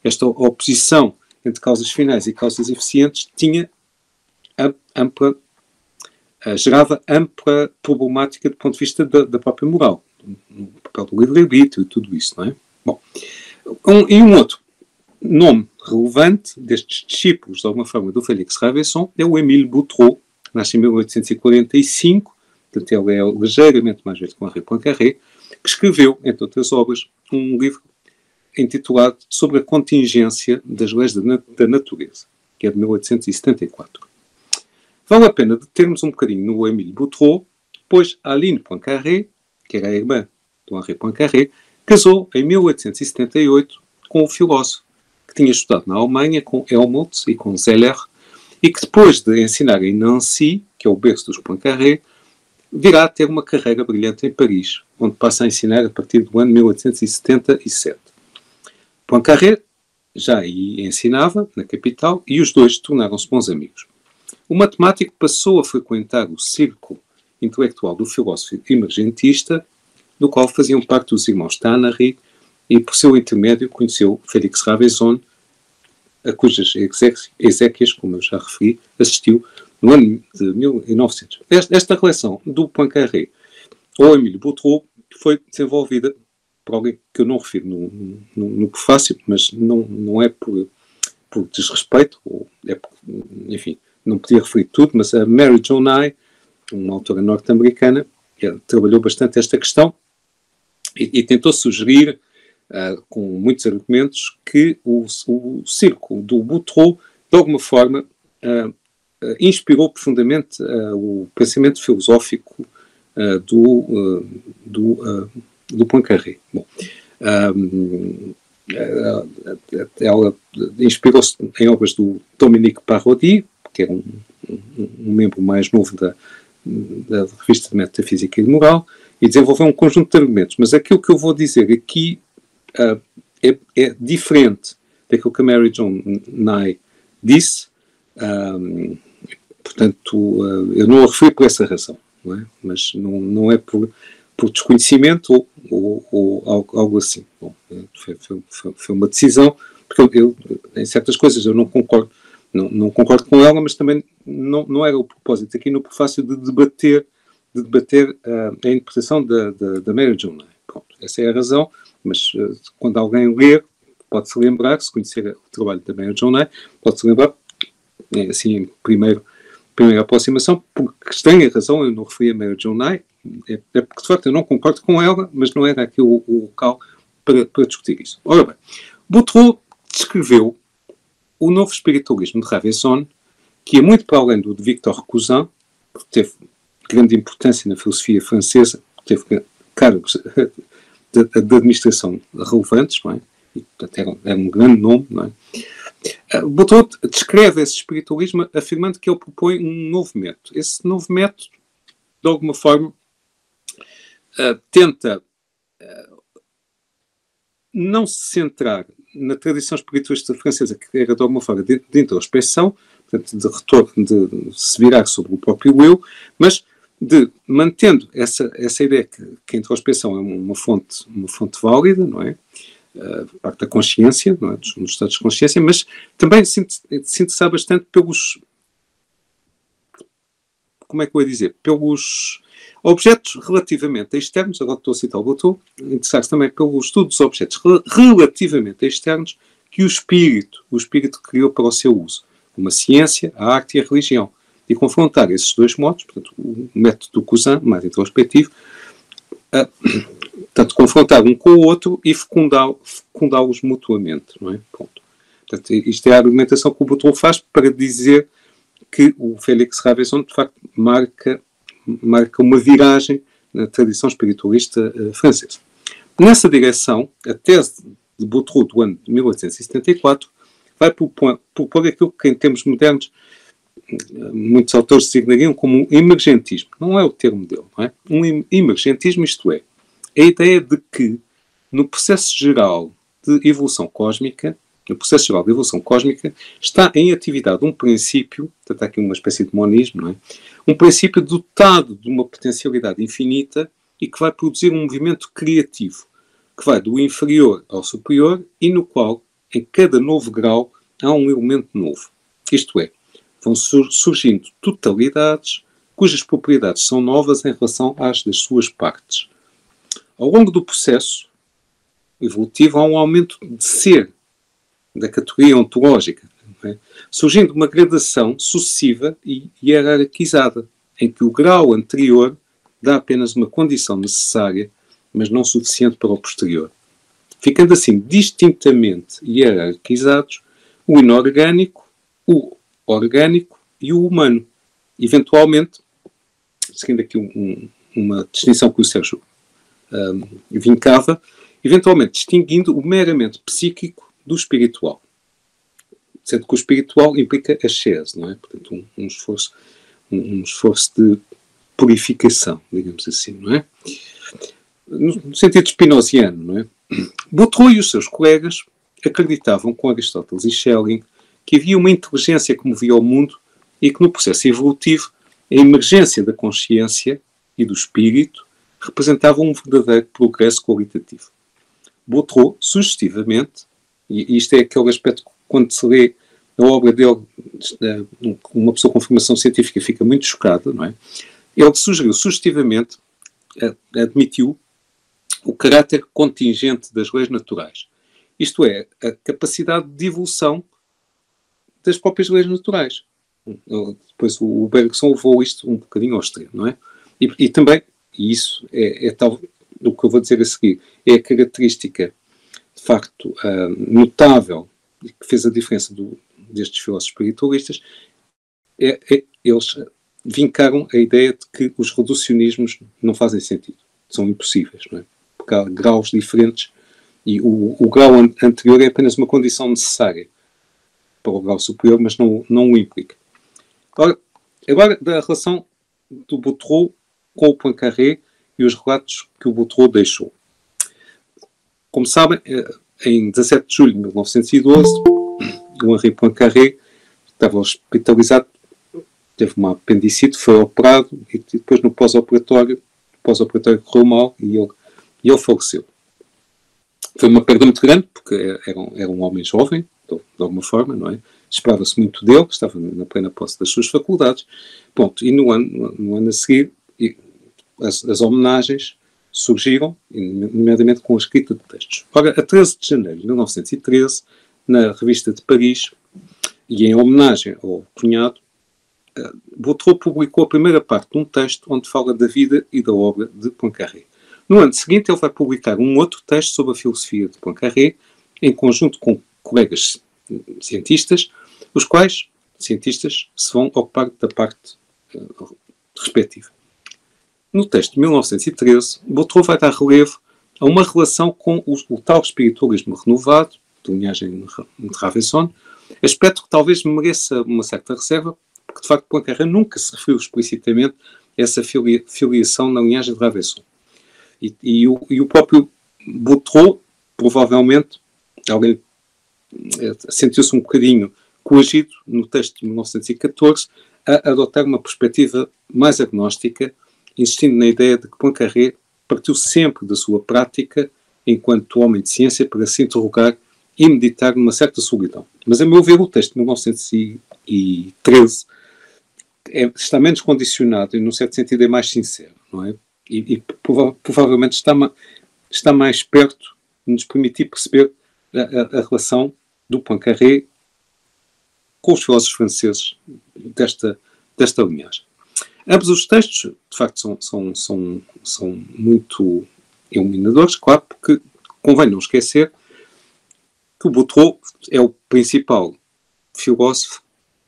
Esta oposição entre causas finais e causas eficientes gerava ampla problemática do ponto de vista da própria moral, no papel do livre-arbítrio e tudo isso, não é? Bom, e um outro nome relevante destes discípulos, de alguma forma, do Félix Ravesson é o Émile Boutroux, que nasce em 1845, portanto ele é ligeiramente mais velho que Henri Poincaré, que escreveu, entre outras obras, um livro intitulado Sobre a Contingência das Leis da Natureza, que é de 1874. Vale a pena determos um bocadinho no Émile Boutroux, pois Aline Poincaré, que era a irmã do Henri Poincaré, casou em 1878 com o filósofo que tinha estudado na Alemanha com Helmholtz e com Zeller, e que depois de ensinar em Nancy, que é o berço dos Poincaré, virá a ter uma carreira brilhante em Paris, onde passa a ensinar a partir do ano 1877. Poincaré já aí ensinava, na capital, e os dois tornaram-se bons amigos. O matemático passou a frequentar o círculo intelectual do filósofo emergentista, do qual faziam parte os irmãos Tannery, e por seu intermédio conheceu Félix Ravesson, a cujas exéquias, como eu já referi, assistiu no ano de 1900. Esta relação do Poincaré ao Émile Boutroux foi desenvolvida por alguém que eu não refiro no prefácio, mas não é por desrespeito, ou é por, enfim, não podia referir tudo, mas a Mary Jo Nye, uma autora norte-americana, trabalhou bastante esta questão e tentou sugerir, com muitos argumentos, que o círculo do Boutroux, de alguma forma, inspirou profundamente o pensamento filosófico do Poincaré. Bom, ela inspirou-se em obras do Dominique Parodi, que era um membro mais novo da Revista de Metafísica e de Moral, e desenvolveu um conjunto de argumentos. Mas aquilo que eu vou dizer aqui é diferente daquilo que a Mary Jo Nye disse. Portanto, eu não a referi por essa razão, não é? Mas não é por desconhecimento ou algo assim. Bom, foi uma decisão, porque eu em certas coisas eu não concordo com ela, mas também não era o propósito aqui no prefácio de debater a interpretação da Mary Jo Nye. Pronto, essa é a razão, mas quando alguém ler, pode-se lembrar, se conhecer o trabalho da Mary Jo Nye, pode-se lembrar, assim, primeira aproximação, por estranha razão eu não referi a Mary Jo Nye, é porque de facto eu não concordo com ela, mas não era aqui o local para discutir isso. Ora bem, Boutroux descreveu o novo espiritualismo de Ravesson que é muito para além do de Victor Cousin, que teve grande importância na filosofia francesa, teve cargos de administração relevantes, não é? E, portanto, era um grande nome, não é? Boutreau descreve esse espiritualismo afirmando que ele propõe um novo método. Esse novo método, de alguma forma, tenta não se centrar na tradição espiritualista francesa, que era de alguma forma de introspecção, portanto, de retorno, de se virar sobre o próprio eu, mas de mantendo essa ideia que a introspecção é uma fonte válida, não é? Parte da consciência, não é? Dos estados de consciência, mas também sintetizar bastante pelos, como é que eu ia dizer, pelos objetos relativamente externos, agora estou a citar o Boutreau, interessar-se também pelo estudo dos objetos relativamente externos que o espírito criou para o seu uso, como a ciência, a arte e a religião, e confrontar esses dois modos, portanto, o método do Cousin, mais introspectivo, portanto, confrontar um com o outro e fecundá-los mutuamente, não é? Pronto. Portanto, isto é a argumentação que o Boutreau faz para dizer que o Félix Rabelais, de facto, marca uma viragem na tradição espiritualista francesa. Nessa direção, a tese de Boutreau do ano de 1874 vai propor aquilo que, em termos modernos, muitos autores designariam como um emergentismo. Não é o termo dele, não é? Um emergentismo, isto é, a ideia de que, no processo geral de evolução cósmica, está em atividade um princípio, portanto, há aqui uma espécie de monismo, não é? Um princípio dotado de uma potencialidade infinita e que vai produzir um movimento criativo, que vai do inferior ao superior e no qual, em cada novo grau, há um elemento novo. Isto é, vão surgindo totalidades cujas propriedades são novas em relação às das suas partes. Ao longo do processo evolutivo, há um aumento de ser, da categoria ontológica, é? Surgindo uma gradação sucessiva e hierarquizada, em que o grau anterior dá apenas uma condição necessária, mas não suficiente para o posterior. Ficando assim distintamente hierarquizados o inorgânico, o orgânico e o humano. Eventualmente, seguindo aqui uma distinção que o Sérgio vincava, eventualmente distinguindo o meramente psíquico do espiritual. Sendo que o espiritual implica ascese, não é? Portanto, um esforço de purificação, digamos assim, não é? No sentido spinoziano, não é? Boutreau e os seus colegas acreditavam, com Aristóteles e Schelling, que havia uma inteligência que movia o mundo e que no processo evolutivo a emergência da consciência e do espírito representava um verdadeiro progresso qualitativo. Boutreau, sugestivamente, e isto é aquele aspecto que quando se lê a obra dele, uma pessoa com formação científica fica muito chocada, não é? Ele sugeriu sugestivamente, admitiu, o caráter contingente das leis naturais. Isto é, a capacidade de evolução das próprias leis naturais. Depois o Bergson levou isto um bocadinho ao extremo, não é? E também, e isso é tal, o que eu vou dizer a seguir, é a característica, de facto, notável, que fez a diferença destes filósofos espiritualistas, eles vincaram a ideia de que os reducionismos não fazem sentido, são impossíveis, não é? Porque há graus diferentes e o grau anterior é apenas uma condição necessária para o grau superior, mas não o implica. Agora da relação do Boutreau com o Poincaré e os relatos que o Boutreau deixou. Como sabem, em 17 de julho de 1912, o Henri Poincaré estava hospitalizado, teve uma apendicite, foi operado e depois no pós-operatório correu mal e ele faleceu. Foi uma perda muito grande, porque era um homem jovem, de alguma forma, não é? Esperava-se muito dele, estava na plena posse das suas faculdades. Ponto. E no ano a seguir, as homenagens surgiram, nomeadamente com a escrita de textos. Ora, a 13 de janeiro de 1913, na Revista de Paris, e em homenagem ao cunhado, Boutreau publicou a primeira parte de um texto onde fala da vida e da obra de Poincaré. No ano seguinte, ele vai publicar um outro texto sobre a filosofia de Poincaré, em conjunto com colegas cientistas, os quais cientistas se vão ocupar da parte respectiva. No texto de 1913, Botero vai dar relevo a uma relação com o tal espiritualismo renovado, de linhagem de Ravenson, aspecto que talvez mereça uma certa reserva, porque de facto Poincaré nunca se referiu explicitamente a essa filiação na linhagem de Ravenson. E o próprio Botero, provavelmente, alguém sentiu-se um bocadinho coagido, no texto de 1914, a adotar uma perspectiva mais agnóstica, insistindo na ideia de que Poincaré partiu sempre da sua prática enquanto homem de ciência para se interrogar e meditar numa certa solidão. Mas, a meu ver, o texto de 1913 está menos condicionado e, num certo sentido, é mais sincero, não é? E provavelmente está mais perto de nos permitir perceber a relação do Poincaré com os filósofos franceses desta linhagem. Ambos os textos, de facto, são muito iluminadores, claro, porque convém não esquecer que o Botero é o principal filósofo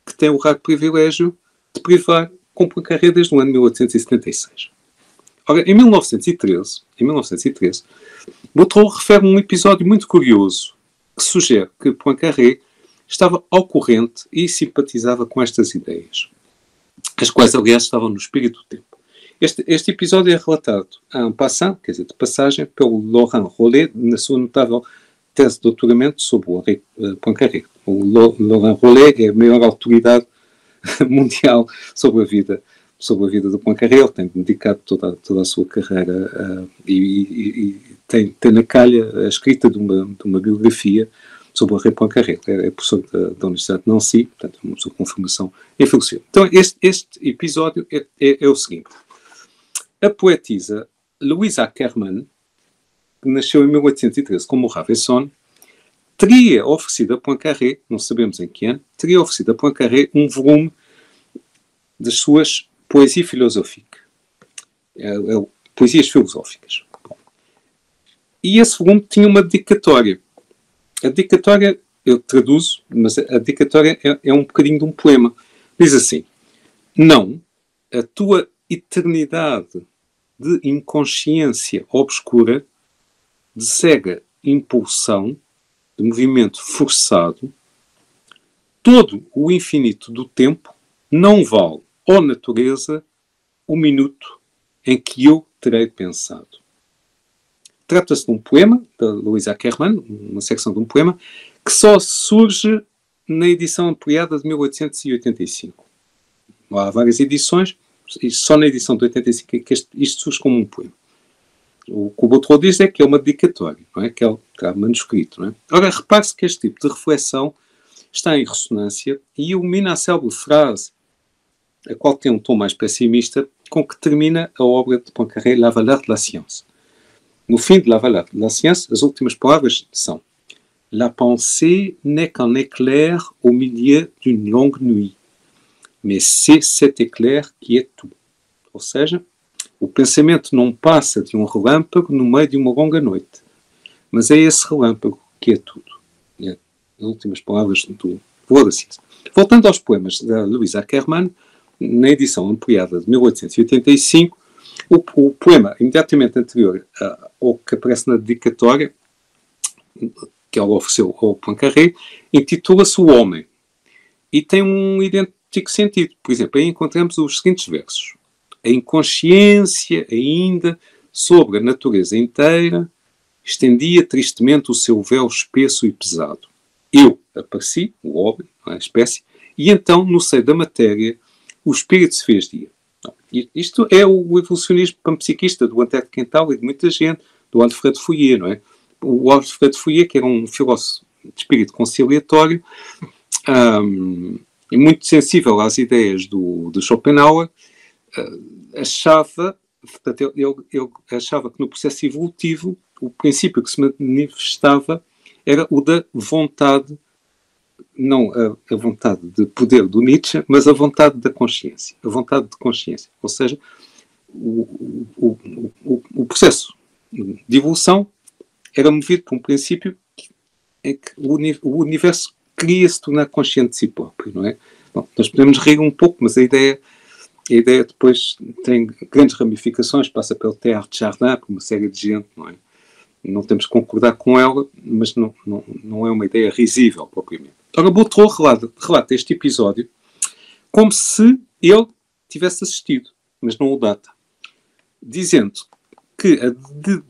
que tem o raro privilégio de privar com Poincaré desde o ano 1876. Ora, em 1913, Botero refere um episódio muito curioso que sugere que Poincaré estava ao corrente e simpatizava com estas ideias, as quais, aliás, estavam no espírito do tempo. Este episódio é relatado en passant, quer dizer, de passagem, pelo Laurent Rollet, na sua notável tese de doutoramento sobre o Henri Poincaré. O Laurent Rollet é a maior autoridade mundial sobre a vida do Poincaré. Ele tem dedicado toda a sua carreira e tem na calha a escrita de uma biografia sobre o Henri Poincaré. É professor da Universidade de Nancy, portanto, uma pessoa com formação em filosofia. Então, este episódio é o seguinte. A poetisa Louise Ackermann, que nasceu em 1813 como Ravenson, teria oferecido a Poincaré, não sabemos em que ano, teria oferecido a Poincaré um volume das suas poesias filosóficas. Poesias filosóficas. E esse volume tinha uma dedicatória. A dedicatória, eu traduzo, mas a dedicatória é um bocadinho de um poema. Diz assim: não, a tua eternidade de inconsciência obscura, de cega impulsão, de movimento forçado, todo o infinito do tempo não vale, ó natureza, o minuto em que eu terei pensado. Trata-se de um poema, da Louise Ackermann, uma secção de um poema, que só surge na edição ampliada de 1885. Há várias edições, e só na edição de 85 é que isto surge como um poema. O que o Botero diz é que é uma dedicatória, não é? Que é manuscrito. Não é? Ora, repare-se que este tipo de reflexão está em ressonância e ilumina a célebre frase, a qual tem um tom mais pessimista, com que termina a obra de Poincaré, La Valeur de la Science. No fim de La Valeur de la Science, as últimas palavras são: La pensée n'est qu'un éclair au milieu d'une longue nuit, mais c'est cet éclair qui est tout. Ou seja, o pensamento não passa de um relâmpago no meio de uma longa noite, mas é esse relâmpago que é tudo. É as últimas palavras do Valeur da Ciência. Voltando aos poemas da Louise Ackermann, na edição ampliada de 1885, o poema imediatamente anterior ao que aparece na dedicatória, que ela ofereceu ao Poincaré, intitula-se O Homem. E tem um idêntico sentido. Por exemplo, aí encontramos os seguintes versos: a inconsciência ainda sobre a natureza inteira estendia tristemente o seu véu espesso e pesado. Eu apareci, o homem, a espécie, e então, no seio da matéria, o espírito se fez dia. Isto é o evolucionismo panpsiquista do Antero de Quental e de muita gente, do Alfred Fouillet, não é? O Alfred Fouillet, que era um filósofo de espírito conciliatório e muito sensível às ideias de Schopenhauer, achava que no processo evolutivo o princípio que se manifestava era o da vontade, não a vontade de poder do Nietzsche, mas a vontade da consciência. A vontade de consciência. Ou seja, o processo de evolução era movido por um princípio em que o universo queria se tornar consciente de si próprio, não é? Bom, nós podemos rir um pouco, mas a ideia depois tem grandes ramificações, passa pelo Teilhard de Chardin, por uma série de gente, não é? Não temos que concordar com ela, mas não é uma ideia risível, propriamente. Ora, Boutreau relata este episódio como se ele tivesse assistido, mas não o data, dizendo que a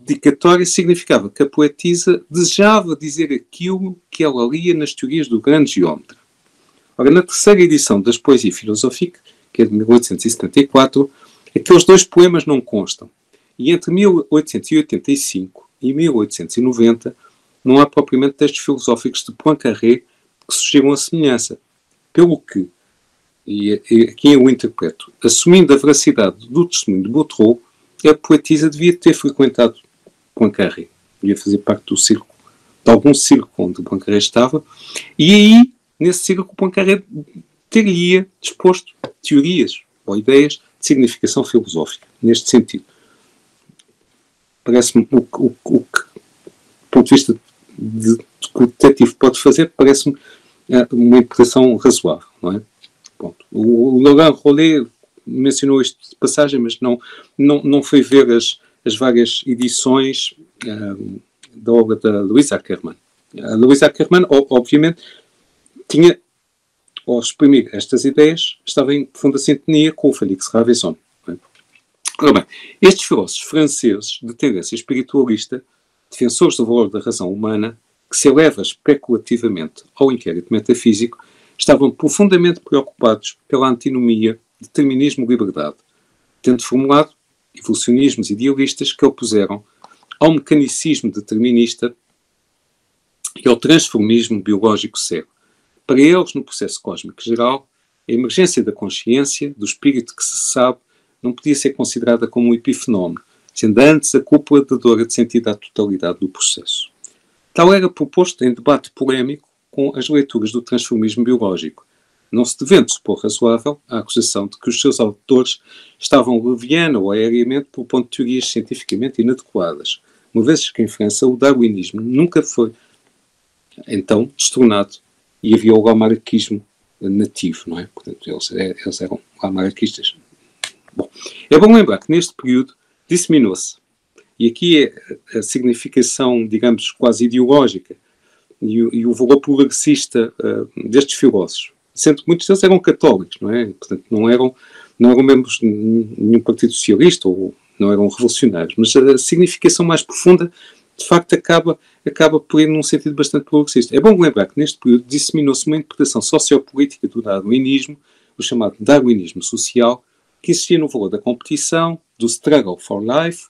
dedicatória significava que a poetisa desejava dizer aquilo que ela lia nas teorias do grande geómetra. Ora, na terceira edição das Poésies Philosophiques, que é de 1874, aqueles dois poemas não constam. E entre 1885 e 1890 não há propriamente textos filosóficos de Poincaré que sugiram a semelhança. Pelo que, e aqui eu interpreto, assumindo a veracidade do testemunho de Boutreau, a poetisa devia ter frequentado Poincaré. Devia fazer parte do círculo, de algum círculo onde Poincaré estava, e aí, nesse círculo, Poincaré teria disposto teorias ou ideias de significação filosófica, neste sentido. Parece-me, o que, do ponto de vista de que o detetive pode fazer, parece-me uma interpretação razoável, não é? Ponto. O Laurent Rollet mencionou isto de passagem, mas não foi ver as várias edições da obra da Louise Ackermann. A Louise Ackermann, obviamente, tinha, ao exprimir estas ideias, estava em profunda sintonia com o Félix Ravaillaud. Ora bem, estes filósofos franceses de tendência espiritualista, defensores do valor da razão humana, que se eleva especulativamente ao inquérito metafísico, estavam profundamente preocupados pela antinomia determinismo-liberdade, tendo formulado evolucionismos idealistas que opuseram ao mecanicismo determinista e ao transformismo biológico cego. Para eles, no processo cósmico geral, a emergência da consciência, do espírito que se sabe, não podia ser considerada como um epifenómeno, sendo antes a cúpula dadora de sentido à totalidade do processo. Tal era proposto em debate polémico com as leituras do transformismo biológico, não se devendo supor razoável a acusação de que os seus autores estavam leviana ou aéreamente propondo teorias cientificamente inadequadas, uma vez que em França o darwinismo nunca foi, então, destronado e havia o lamarckismo nativo, não é? Portanto, eles eram lamarckistas. Bom, é bom lembrar que neste período disseminou-se, e aqui é a significação, digamos, quase ideológica e o valor progressista destes filósofos, sendo que muitos deles eram católicos, não é? Portanto, não eram membros de nenhum partido socialista ou não eram revolucionários, mas a significação mais profunda, de facto, acaba por ir num sentido bastante progressista. É bom lembrar que neste período disseminou-se uma interpretação sociopolítica do darwinismo, o chamado darwinismo social, que insistia no valor da competição, do struggle for life,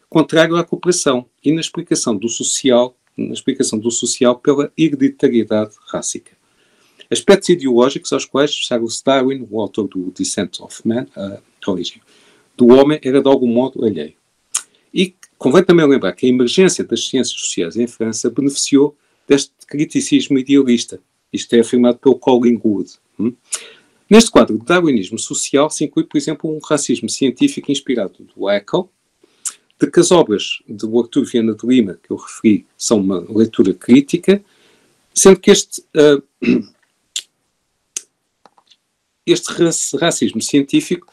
contrário à cooperação e na explicação do social pela hereditariedade rássica. Aspectos ideológicos aos quais Charles Darwin, o autor do Descent of Man, a origem do homem, era de algum modo alheio. E convém também lembrar que a emergência das ciências sociais em França beneficiou deste criticismo idealista. Isto é afirmado pelo Colin Wood. Neste quadro de darwinismo social se inclui, por exemplo, um racismo científico inspirado do Haeckel, de que as obras de Arthur Viana de Lima, que eu referi, são uma leitura crítica, sendo que este racismo científico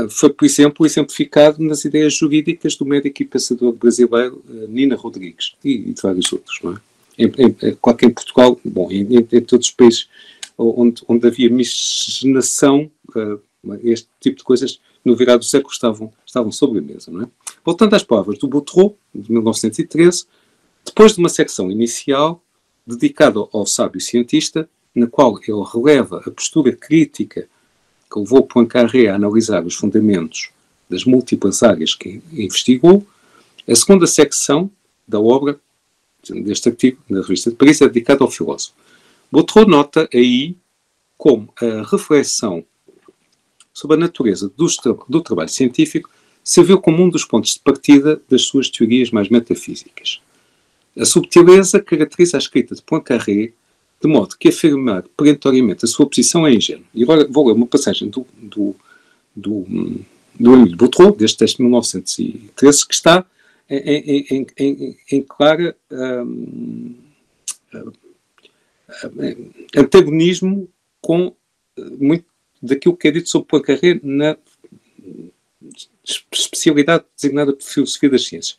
foi, por exemplo, exemplificado nas ideias jurídicas do médico e pensador brasileiro Nina Rodrigues e de vários outros, não é? Claro que em Portugal, bom, em todos os países onde havia miscigenação, este tipo de coisas no virar do século estavam sobre a mesa, não é? Voltando às palavras do Boutreau, de 1913, depois de uma secção inicial dedicada ao sábio cientista, na qual ele releva a postura crítica que levou Poincaré a analisar os fundamentos das múltiplas áreas que investigou, a segunda secção da obra, deste artigo, na revista de Paris, é dedicada ao filósofo. Boutreau nota aí como a reflexão sobre a natureza do trabalho científico serviu como um dos pontos de partida das suas teorias mais metafísicas. A subtileza caracteriza a escrita de Poincaré, de modo que afirmar perentoriamente a sua posição é ingênuo. E agora vou ler uma passagem do Emile Boutreau, deste texto de 1913, que está em clara antagonismo com muito daquilo que é dito sobre Poincaré na especialidade designada por Filosofia das Ciências.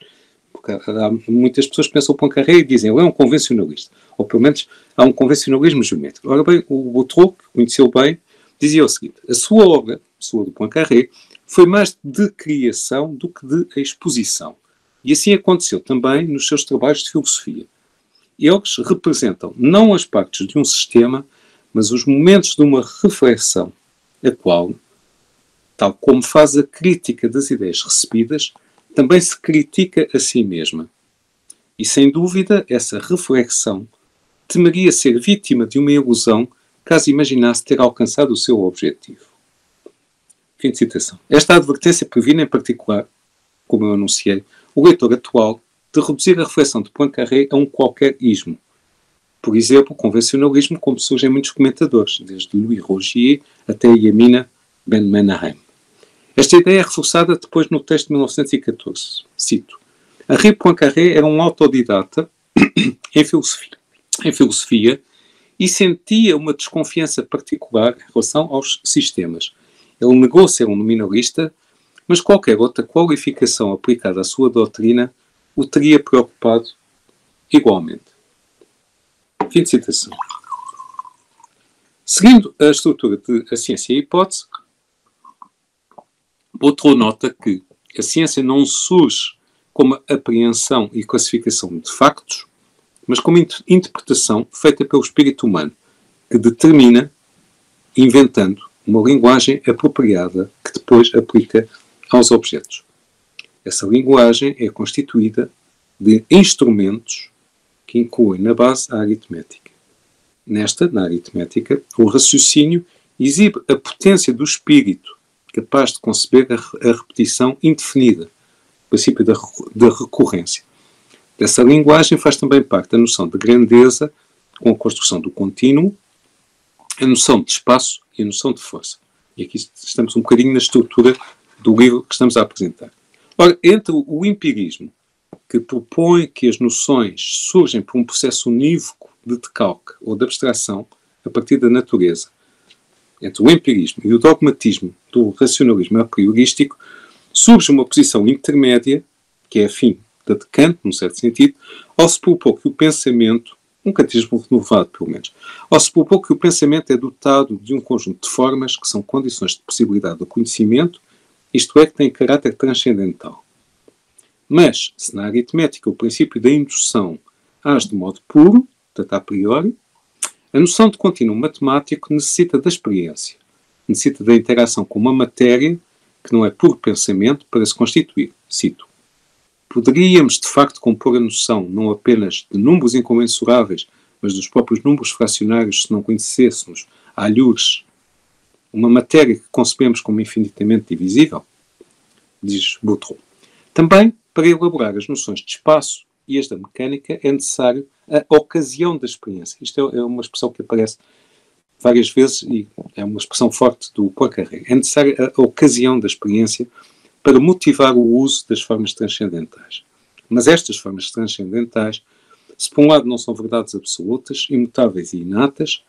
Porque há muitas pessoas que pensam o Poincaré e dizem ele é um convencionalista, ou pelo menos há um convencionalismo geométrico. Ora bem, o Boutroux, que conheceu bem, dizia o seguinte: a sua obra, a sua do Poincaré, foi mais de criação do que de exposição. E assim aconteceu também nos seus trabalhos de filosofia. Eles representam não as partes de um sistema, mas os momentos de uma reflexão, a qual, tal como faz a crítica das ideias recebidas, também se critica a si mesma. E, sem dúvida, essa reflexão temeria ser vítima de uma ilusão caso imaginasse ter alcançado o seu objetivo. Fim de citação. Esta advertência previne, em particular, como eu anunciei, o leitor atual de reduzir a reflexão de Poincaré a um qualquer ismo. Por exemplo, o convencionalismo, como surgem muitos comentadores, desde Louis Rogier até Yamina Ben-Menahem. Esta ideia é reforçada depois no texto de 1914. Cito: Henri Poincaré era um autodidata em filosofia e sentia uma desconfiança particular em relação aos sistemas. Ele negou ser um nominalista, mas qualquer outra qualificação aplicada à sua doutrina o teria preocupado igualmente. Fim de citação. Seguindo a estrutura de A Ciência e a Hipótese, Boutroux nota que a ciência não surge como apreensão e classificação de factos, mas como interpretação feita pelo espírito humano, que determina, inventando uma linguagem apropriada que depois aplica aos objetos. Essa linguagem é constituída de instrumentos que incluem na base a aritmética. Na aritmética, o raciocínio exibe a potência do espírito, capaz de conceber a repetição indefinida, o princípio da recorrência. Dessa linguagem faz também parte a noção de grandeza, com a construção do contínuo, a noção de espaço e a noção de força. E aqui estamos um bocadinho na estrutura do livro que estamos a apresentar. Ora, entre o empirismo, que propõe que as noções surgem por um processo unívoco de decalque ou de abstração a partir da natureza, entre o empirismo e o dogmatismo do racionalismo a priorístico, surge uma posição intermédia, que é afim da de Kant, num certo sentido, ao se propor que o pensamento, um kantismo renovado pelo menos, ao se propor que o pensamento é dotado de um conjunto de formas que são condições de possibilidade do conhecimento, isto é, que têm caráter transcendental. Mas, se na aritmética o princípio da indução age de modo puro, portanto a priori, a noção de contínuo matemático necessita da experiência, necessita da interação com uma matéria que não é puro pensamento para se constituir. Cito: poderíamos, de facto, compor a noção não apenas de números incomensuráveis, mas dos próprios números fracionários se não conhecêssemos, a alhures, uma matéria que concebemos como infinitamente divisível? Diz Boutroux. Também, para elaborar as noções de espaço e as da mecânica, é necessário a ocasião da experiência. Isto é uma expressão que aparece várias vezes e é uma expressão forte do Poincaré. É necessária a ocasião da experiência para motivar o uso das formas transcendentais. Mas estas formas transcendentais, se por um lado não são verdades absolutas, imutáveis e inatas,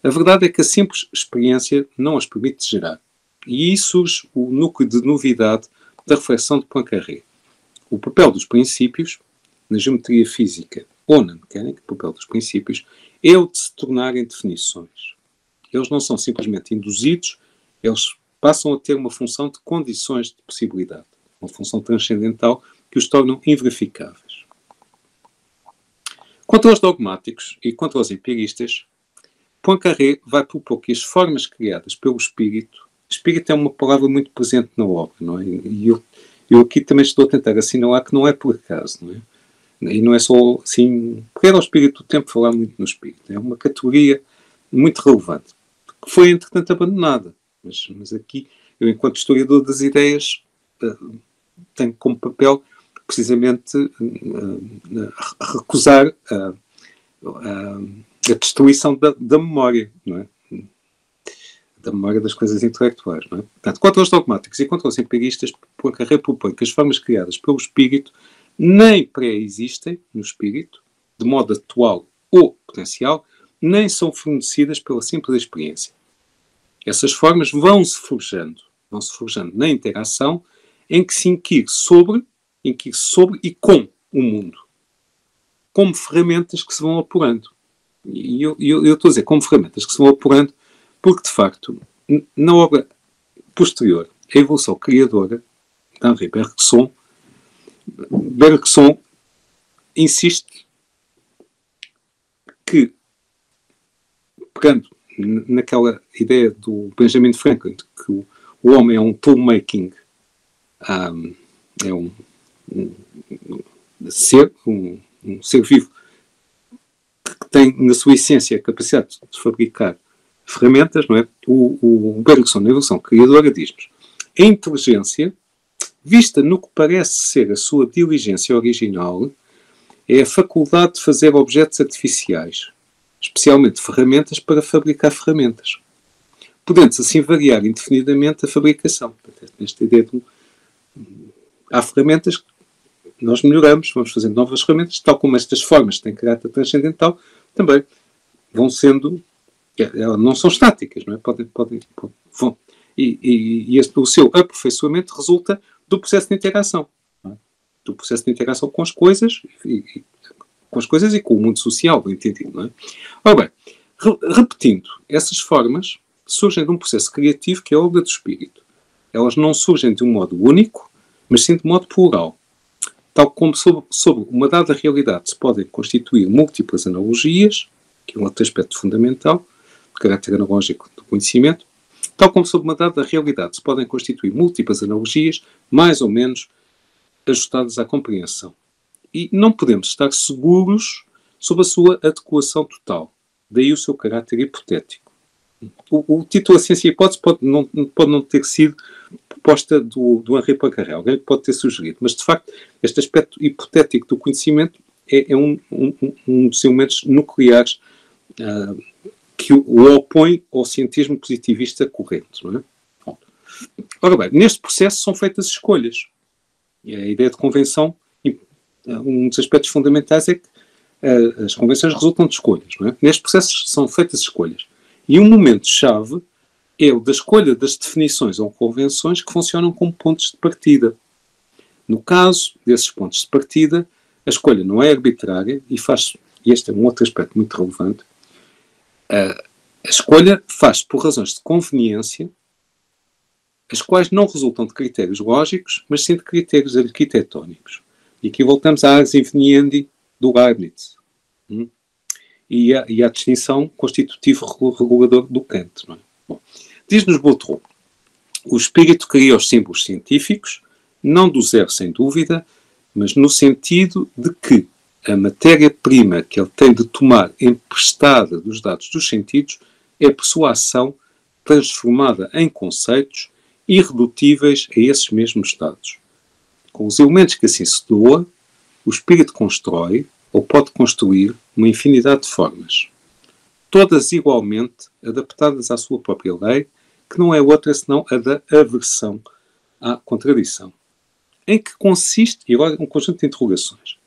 a verdade é que a simples experiência não as permite gerar. E aí surge o núcleo de novidade da reflexão de Poincaré. O papel dos princípios, na geometria física ou na mecânica, o papel dos princípios, é o de se tornarem definições. Eles não são simplesmente induzidos, eles passam a ter uma função de condições de possibilidade, uma função transcendental que os tornam inverificáveis. Quanto aos dogmáticos e quanto aos empiristas, Poincaré vai propor que as formas criadas pelo espírito é uma palavra muito presente na obra, não é? E eu aqui também estou a tentar assinalar que não é por acaso, não é? E não é só assim, porque era o espírito do tempo falar muito no espírito. É uma categoria muito relevante, que foi, entretanto, abandonada. Mas aqui, eu, enquanto historiador das ideias, tenho como papel, precisamente, recusar a destruição da memória, não é? Da memória das coisas intelectuais, não é? Portanto, quanto aos dogmáticos e quanto aos empiristas, Poincaré propõe que as formas criadas pelo espírito nem pré-existem no espírito, de modo atual ou potencial, nem são fornecidas pela simples experiência. Essas formas vão-se forjando na interação em que se inquire sobre e com o mundo, como ferramentas que se vão apurando. E eu estou a dizer como ferramentas que se vão apurando porque, de facto, na obra posterior, a evolução criadora de Henri Bergson insiste que, pegando naquela ideia do Benjamin Franklin, que o homem é um tool-making, é um ser vivo que tem na sua essência a capacidade de fabricar ferramentas, não é? O Bergson, na evolução criadora, diz-nos: a inteligência, vista no que parece ser a sua diligência original, é a faculdade de fazer objetos artificiais, especialmente ferramentas para fabricar ferramentas, podendo-se assim variar indefinidamente a fabricação. Nesta ideia de há ferramentas que nós melhoramos, vamos fazendo novas ferramentas, tal como estas formas têm caráter transcendental, também vão sendo, não são estáticas, não é? Vão. E o seu aperfeiçoamento resulta do processo de interação, não é? Do processo de interação com as coisas e com o mundo social, bem entendido, não é? Ora bem, repetindo, essas formas surgem de um processo criativo que é a obra do espírito. Elas não surgem de um modo único, mas sim de modo plural. Tal como sobre uma dada realidade se podem constituir múltiplas analogias, que é um outro aspecto fundamental, de caráter analógico do conhecimento, tal como sobre uma dada realidade se podem constituir múltiplas analogias, mais ou menos ajustadas à compreensão. E não podemos estar seguros sobre a sua adequação total. Daí o seu caráter hipotético. O título A Ciência e a Hipótese pode não ter sido proposta do Henri Poincaré, alguém pode ter sugerido, mas de facto este aspecto hipotético do conhecimento é um dos elementos nucleares que o opõe ao cientismo positivista corrente, não é? Bom. Ora bem, neste processo são feitas escolhas. E a ideia de convenção, um dos aspectos fundamentais é que as convenções resultam de escolhas, não é? Neste processo são feitas escolhas. E um momento-chave é o da escolha das definições ou convenções que funcionam como pontos de partida. No caso desses pontos de partida, a escolha não é arbitrária e este é um outro aspecto muito relevante, a escolha faz-se por razões de conveniência, as quais não resultam de critérios lógicos, mas sim de critérios arquitetónicos. E aqui voltamos à ars inveniendi do Leibniz. E à distinção constitutivo-regulador do Kant. Não é? Bom, diz-nos Boutron: o espírito cria os símbolos científicos, não do zero sem dúvida, mas no sentido de que a matéria-prima que ele tem de tomar emprestada dos dados dos sentidos é por sua ação transformada em conceitos irredutíveis a esses mesmos dados. Com os elementos que assim se doa, o espírito constrói, ou pode construir, uma infinidade de formas, todas igualmente adaptadas à sua própria lei, que não é outra senão a da aversão à contradição. Em que consiste, e agora um conjunto de interrogações,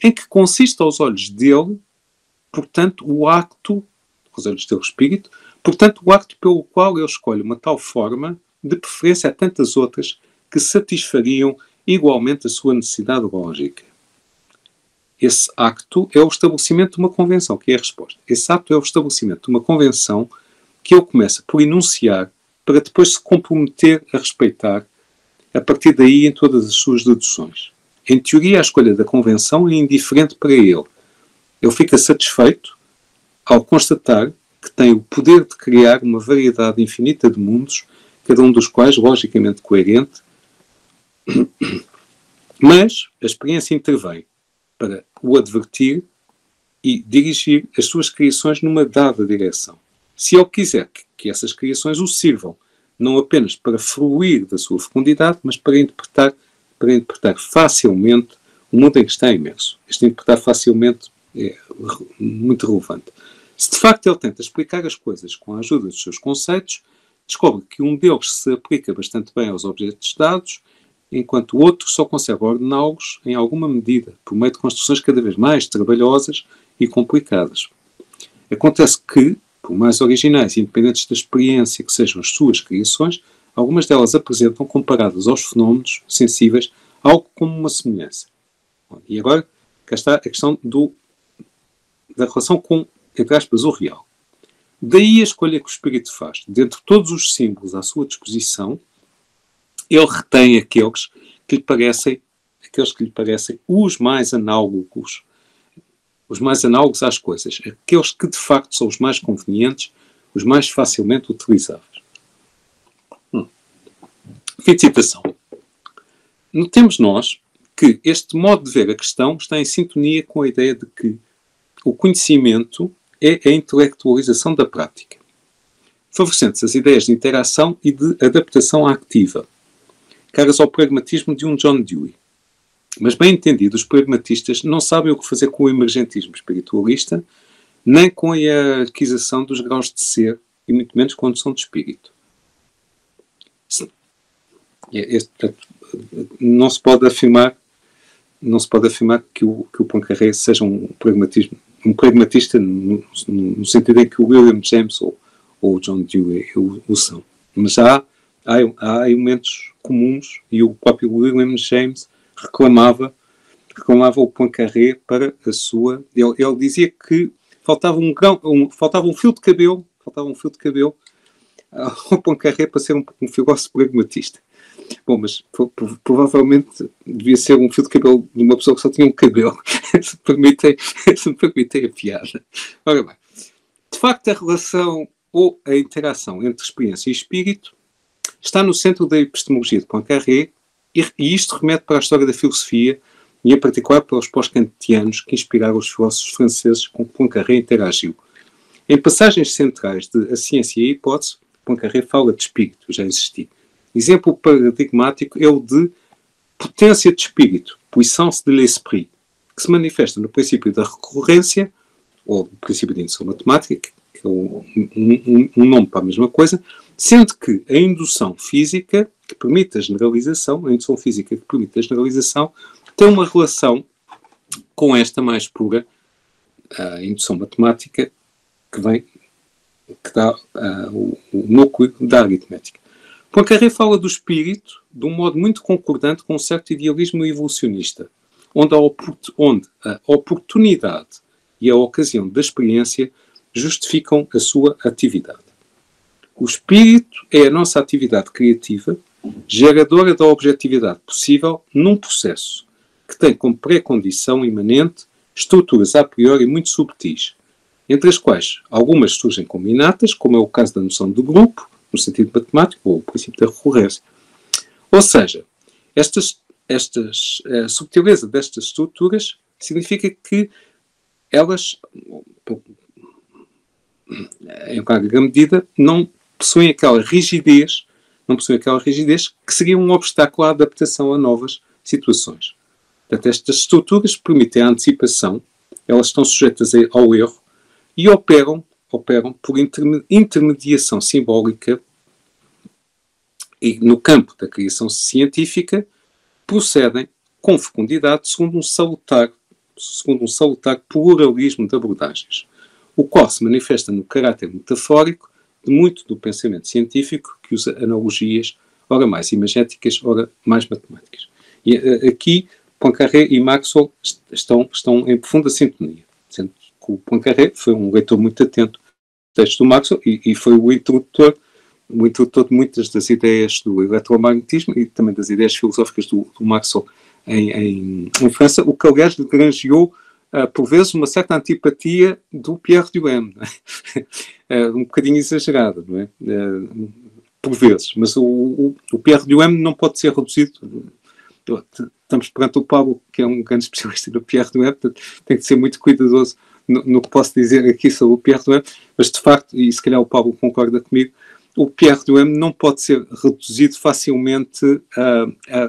em que consiste aos olhos dele, portanto, o acto, aos olhos dele, o espírito, portanto, o acto pelo qual ele escolhe uma tal forma, de preferência a tantas outras, que satisfariam igualmente a sua necessidade lógica. Esse acto é o estabelecimento de uma convenção, que é a resposta. Esse acto é o estabelecimento de uma convenção que ele começa por enunciar para depois se comprometer a respeitar, a partir daí em todas as suas deduções. Em teoria, a escolha da convenção é indiferente para ele. Ele fica satisfeito ao constatar que tem o poder de criar uma variedade infinita de mundos, cada um dos quais logicamente coerente, mas a experiência intervém para o advertir e dirigir as suas criações numa dada direção. Se ele quiser que essas criações o sirvam, não apenas para fruir da sua fecundidade, mas para interpretar facilmente o mundo em que está imerso. Este interpretar facilmente é muito relevante. Se de facto ele tenta explicar as coisas com a ajuda dos seus conceitos, descobre que um deles se aplica bastante bem aos objetos dados, enquanto o outro só consegue ordená-los em alguma medida, por meio de construções cada vez mais trabalhosas e complicadas. Acontece que, por mais originais e independentes da experiência que sejam as suas criações, algumas delas apresentam, comparadas aos fenómenos sensíveis, algo como uma semelhança. E agora, cá está a questão da relação com, entre aspas, o real. Daí a escolha que o espírito faz. Dentre todos os símbolos à sua disposição, ele retém aqueles que lhe parecem os mais análogos às coisas, aqueles que de facto são os mais convenientes, os mais facilmente utilizáveis. Fim de citação. Notemos nós que este modo de ver a questão está em sintonia com a ideia de que o conhecimento é a intelectualização da prática, favorecendo-se as ideias de interação e de adaptação ativa, caras ao pragmatismo de um John Dewey. Mas, bem entendido, os pragmatistas não sabem o que fazer com o emergentismo espiritualista, nem com a hierarquização dos graus de ser, e muito menos com a noção de espírito. Não se pode afirmar que o Poincaré seja um pragmatista no sentido em que o William James ou o John Dewey o são. Mas há elementos comuns, e o próprio William James reclamava o Poincaré para a sua... Ele dizia que faltava um fio de cabelo ao Poincaré para ser um filósofo pragmatista. Bom, mas provavelmente devia ser um fio de cabelo de uma pessoa que só tinha um cabelo. Se me permitem a piada. Ora bem, de facto a relação ou a interação entre experiência e espírito está no centro da epistemologia de Poincaré, e isto remete para a história da filosofia, e em particular para os pós-kantianos que inspiraram os filósofos franceses com que Poincaré interagiu. Em passagens centrais de A Ciência e a Hipótese, Poincaré fala de espírito, já existi. Exemplo paradigmático é o de potência de espírito, puissance de l'esprit, que se manifesta no princípio da recorrência, ou no princípio da indução matemática, que é um nome para a mesma coisa, sendo que a indução física que permite a generalização, tem uma relação com esta mais pura, a indução matemática, que dá o núcleo da aritmética. Poincaré fala do espírito de um modo muito concordante com um certo idealismo evolucionista, onde a oportunidade e a ocasião da experiência justificam a sua atividade. O espírito é a nossa atividade criativa, geradora da objetividade possível num processo que tem como pré-condição imanente estruturas a priori muito subtis, entre as quais algumas surgem como inatas, como é o caso da noção de grupo, no sentido matemático, ou o princípio da recorrência. Ou seja, a subtileza destas estruturas significa que elas, em larga medida, não possuem aquela rigidez que seria um obstáculo à adaptação a novas situações. Portanto, estas estruturas permitem a antecipação, elas estão sujeitas ao erro e operam por intermediação simbólica e, no campo da criação científica, procedem com fecundidade segundo um salutar pluralismo de abordagens, o qual se manifesta no caráter metafórico de muito do pensamento científico que usa analogias, ora mais imagéticas, ora mais matemáticas. E aqui Poincaré e Maxwell estão em profunda sintonia, sendo que o Poincaré foi um leitor muito atento do texto do Maxwell e foi o introdutor de muitas das ideias do eletromagnetismo e também das ideias filosóficas do Maxwell em França, o que aliás lhe granjeou por vezes uma certa antipatia do Pierre Duhem, um bocadinho exagerada, não é? Por vezes, mas o Pierre Duhem não pode ser reduzido. Estamos perante o Pablo, que é um grande especialista do Pierre Duhem, portanto tem que ser muito cuidadoso no que posso dizer aqui sobre o Pierre Duhem, mas de facto, e se calhar o Pablo concorda comigo, o Pierre Duhem não pode ser reduzido facilmente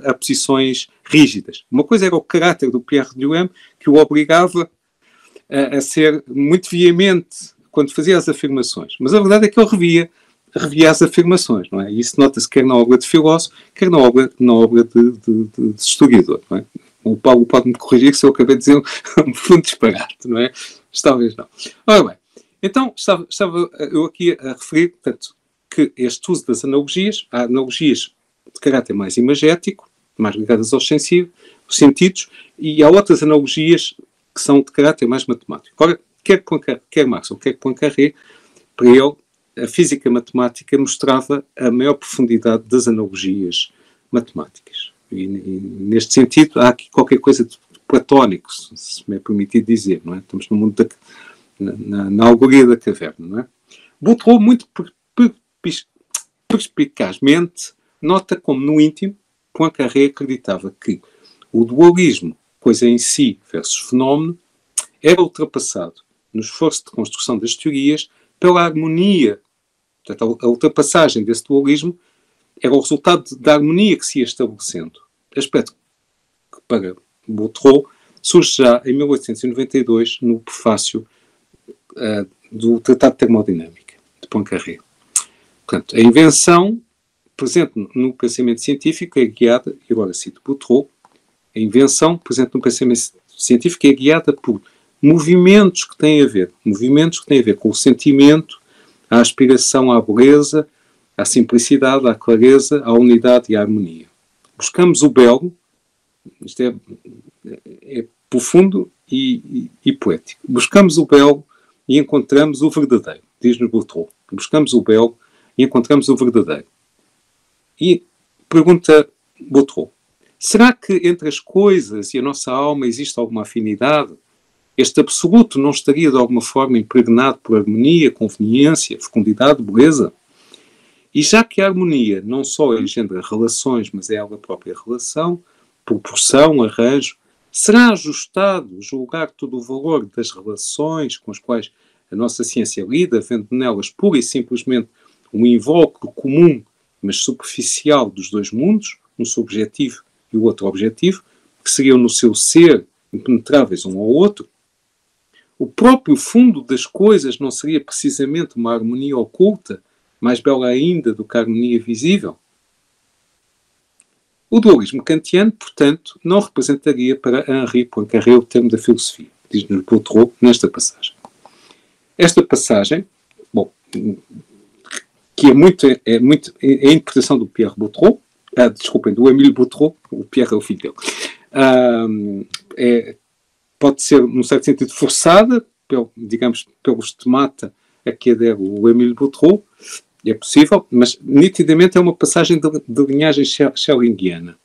a posições rígidas. Uma coisa era o caráter do Pierre Duhem, que o obrigava a ser muito veemente quando fazia as afirmações. Mas a verdade é que ele revia as afirmações, não é? E isso nota-se quer na obra de filósofo, quer na obra de historiador, não é? O Paulo pode-me corrigir se eu acabei de dizer um fundo disparate, não é? Mas talvez não. Ora bem, Então, estava eu aqui a referir, portanto, que este uso das analogias, há analogias de caráter mais imagético, mais ligadas aos sentidos, e há outras analogias que são de caráter mais matemático. Ora, quer Marx ou quer Poincaré, para ele, a física matemática mostrava a maior profundidade das analogias matemáticas. E neste sentido, há aqui qualquer coisa de platónico, se me é permitido dizer, não é? Estamos no mundo na alegoria da caverna, não é? Boutreau, muito perspicazmente, nota como, no íntimo, Poincaré acreditava que o dualismo, coisa em si versus fenómeno, era ultrapassado no esforço de construção das teorias pela harmonia. Portanto, a ultrapassagem desse dualismo era o resultado da harmonia que se ia estabelecendo. Aspecto que, para Boutreau, surge já em 1892 no prefácio do Tratado de Termodinâmica, de Poincaré. Portanto, a invenção presente no pensamento científico é guiada, e agora cito Boutreau, a invenção presente no pensamento científico é guiada por movimentos que têm a ver com o sentimento, a aspiração à beleza, à simplicidade, à clareza, à unidade e à harmonia. Buscamos o belo, isto é profundo e poético. Buscamos o belo e encontramos o verdadeiro, diz-nos Boutreau. Buscamos o belo e encontramos o verdadeiro. E pergunta Boutreau, será que entre as coisas e a nossa alma existe alguma afinidade? Este absoluto não estaria de alguma forma impregnado por harmonia, conveniência, fecundidade, beleza? E já que a harmonia não só engendra relações, mas é ela própria relação, proporção, arranjo, será ajustado julgar todo o valor das relações com as quais a nossa ciência lida, vendo nelas pura e simplesmente um invólucro comum, mas superficial dos dois mundos, um subjetivo e o outro objetivo, que seriam no seu ser impenetráveis um ao outro? O próprio fundo das coisas não seria precisamente uma harmonia oculta, mais bela ainda do que a harmonia visível? O dualismo kantiano, portanto, não representaria para Henri Poincaré o termo da filosofia, diz-nos Boutreau nesta passagem. Esta passagem, bom, que é a interpretação do Pierre Boutreau, do Émile Boutreau, o Pierre é o filho dele, pode ser, num certo sentido, forçada, pelo estemata a que adere o Émile Boutreau, é possível, mas nitidamente é uma passagem de linhagem schellingiana.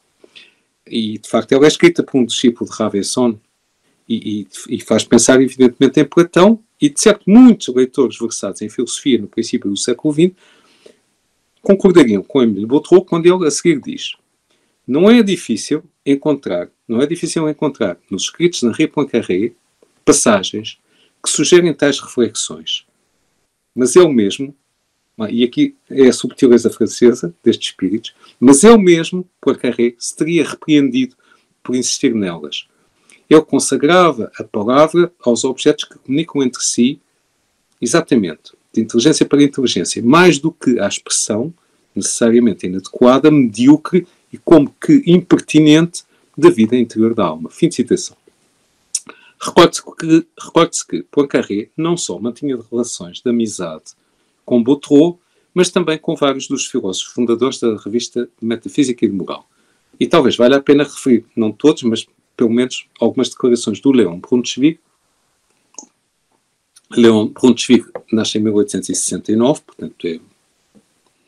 E, de facto, ela é escrita por um discípulo de Ravesson e faz pensar, evidentemente, em Platão e, de certo, muitos leitores versados em filosofia no princípio do século XX concordariam com Émile Boutreau quando ele a seguir diz: não é difícil encontrar nos escritos de Henri Poincaré passagens que sugerem tais reflexões. Mas ele mesmo, e aqui é a subtileza francesa destes espíritos, mas ele mesmo, Poincaré, se teria repreendido por insistir nelas. Ele consagrava a palavra aos objetos que comunicam entre si, exatamente, de inteligência para inteligência, mais do que à expressão, necessariamente inadequada, medíocre e como que impertinente da vida interior da alma. Fim de citação. Recorde-se que Poincaré não só mantinha relações de amizade com Boutreau, mas também com vários dos filósofos fundadores da revista de Metafísica e de Moral. E talvez valha a pena referir, não todos, mas pelo menos algumas declarações do Leon Brunswick. Leon Brunswick nasce em 1869, portanto é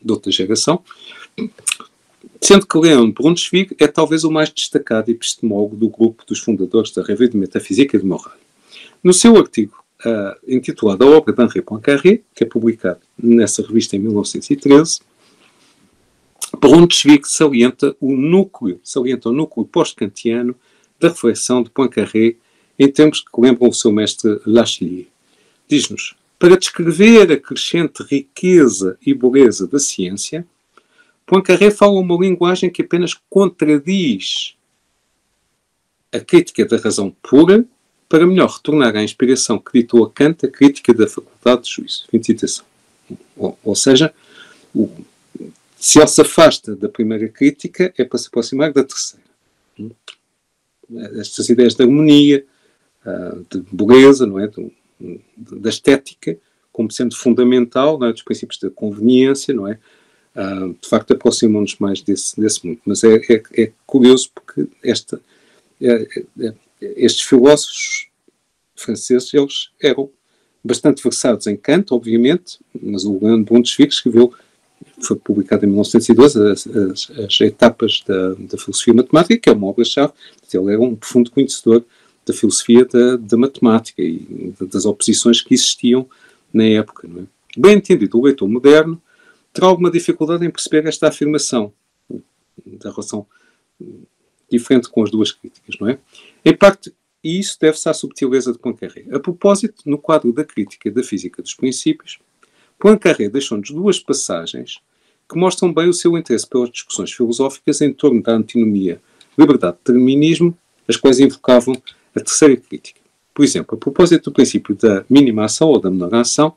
de outra geração, sendo que Leon Brunswick é talvez o mais destacado epistemólogo do grupo dos fundadores da revista de Metafísica e de Moral. No seu artigo intitulado A Obra de Henri Poincaré, que é publicado nessa revista em 1913, Brunswick salienta o núcleo pós-kantiano da reflexão de Poincaré em termos que lembram o seu mestre Lachelier. Diz-nos: para descrever a crescente riqueza e beleza da ciência, Poincaré fala uma linguagem que apenas contradiz a crítica da razão pura para melhor retornar à inspiração que ditou a Kant a crítica da faculdade de juízo. Fim de citação. Ou seja, se ele se afasta da primeira crítica, é para se aproximar da terceira. Estas ideias de harmonia, de beleza, não é? Da estética, como sendo fundamental, não é, dos princípios da conveniência, não é? De facto, aproximam-nos mais desse mundo. Mas é curioso porque estes filósofos franceses, eles eram bastante versados em Kant, obviamente, mas o grande Brunswick escreveu, foi publicado em 1912, as etapas da filosofia matemática, que é uma obra-chave. Ele era um profundo conhecedor da filosofia da matemática e das oposições que existiam na época. Não é? Bem entendido, o leitor moderno terá alguma dificuldade em perceber esta afirmação da relação diferente com as duas críticas, não é? Em parte, e isso deve-se à subtileza de Poincaré. A propósito, no quadro da crítica da física dos princípios, Poincaré deixou-nos duas passagens que mostram bem o seu interesse pelas discussões filosóficas em torno da antinomia, liberdade e determinismo, as quais invocavam a terceira crítica. Por exemplo, a propósito do princípio da mínima ação ou da menor ação,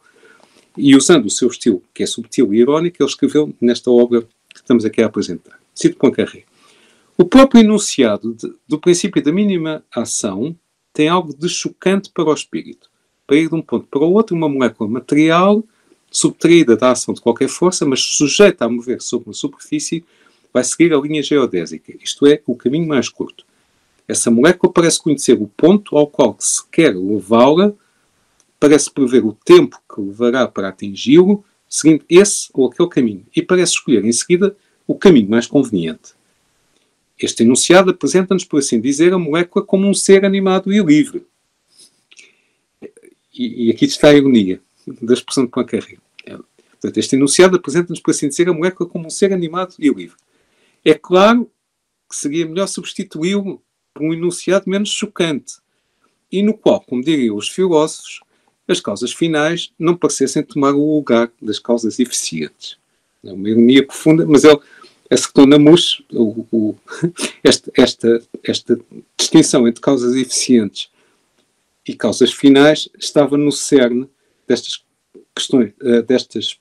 e usando o seu estilo, que é subtil e irónico, ele escreveu nesta obra que estamos aqui a apresentar. Cito Poincaré. O próprio enunciado do princípio da mínima ação tem algo de chocante para o espírito. Para ir de um ponto para o outro, uma molécula material, subtraída da ação de qualquer força, mas sujeita a mover sobre uma superfície, vai seguir a linha geodésica, isto é, o caminho mais curto. Essa molécula parece conhecer o ponto ao qual se quer levá-la, parece prever o tempo que levará para atingi-lo, seguindo esse ou aquele caminho, e parece escolher em seguida o caminho mais conveniente. Este enunciado apresenta-nos, por assim dizer, a molécula como um ser animado e livre. E aqui está a ironia da expressão de Poincaré. Portanto, este enunciado apresenta-nos, por assim dizer, a molécula como um ser animado e livre. É claro que seria melhor substituí-lo por um enunciado menos chocante, e no qual, como diriam os filósofos, as causas finais não parecessem tomar o lugar das causas eficientes. É uma ironia profunda, mas ele acertou na mousse esta distinção entre causas eficientes e causas finais estava no cerne destas questões, destas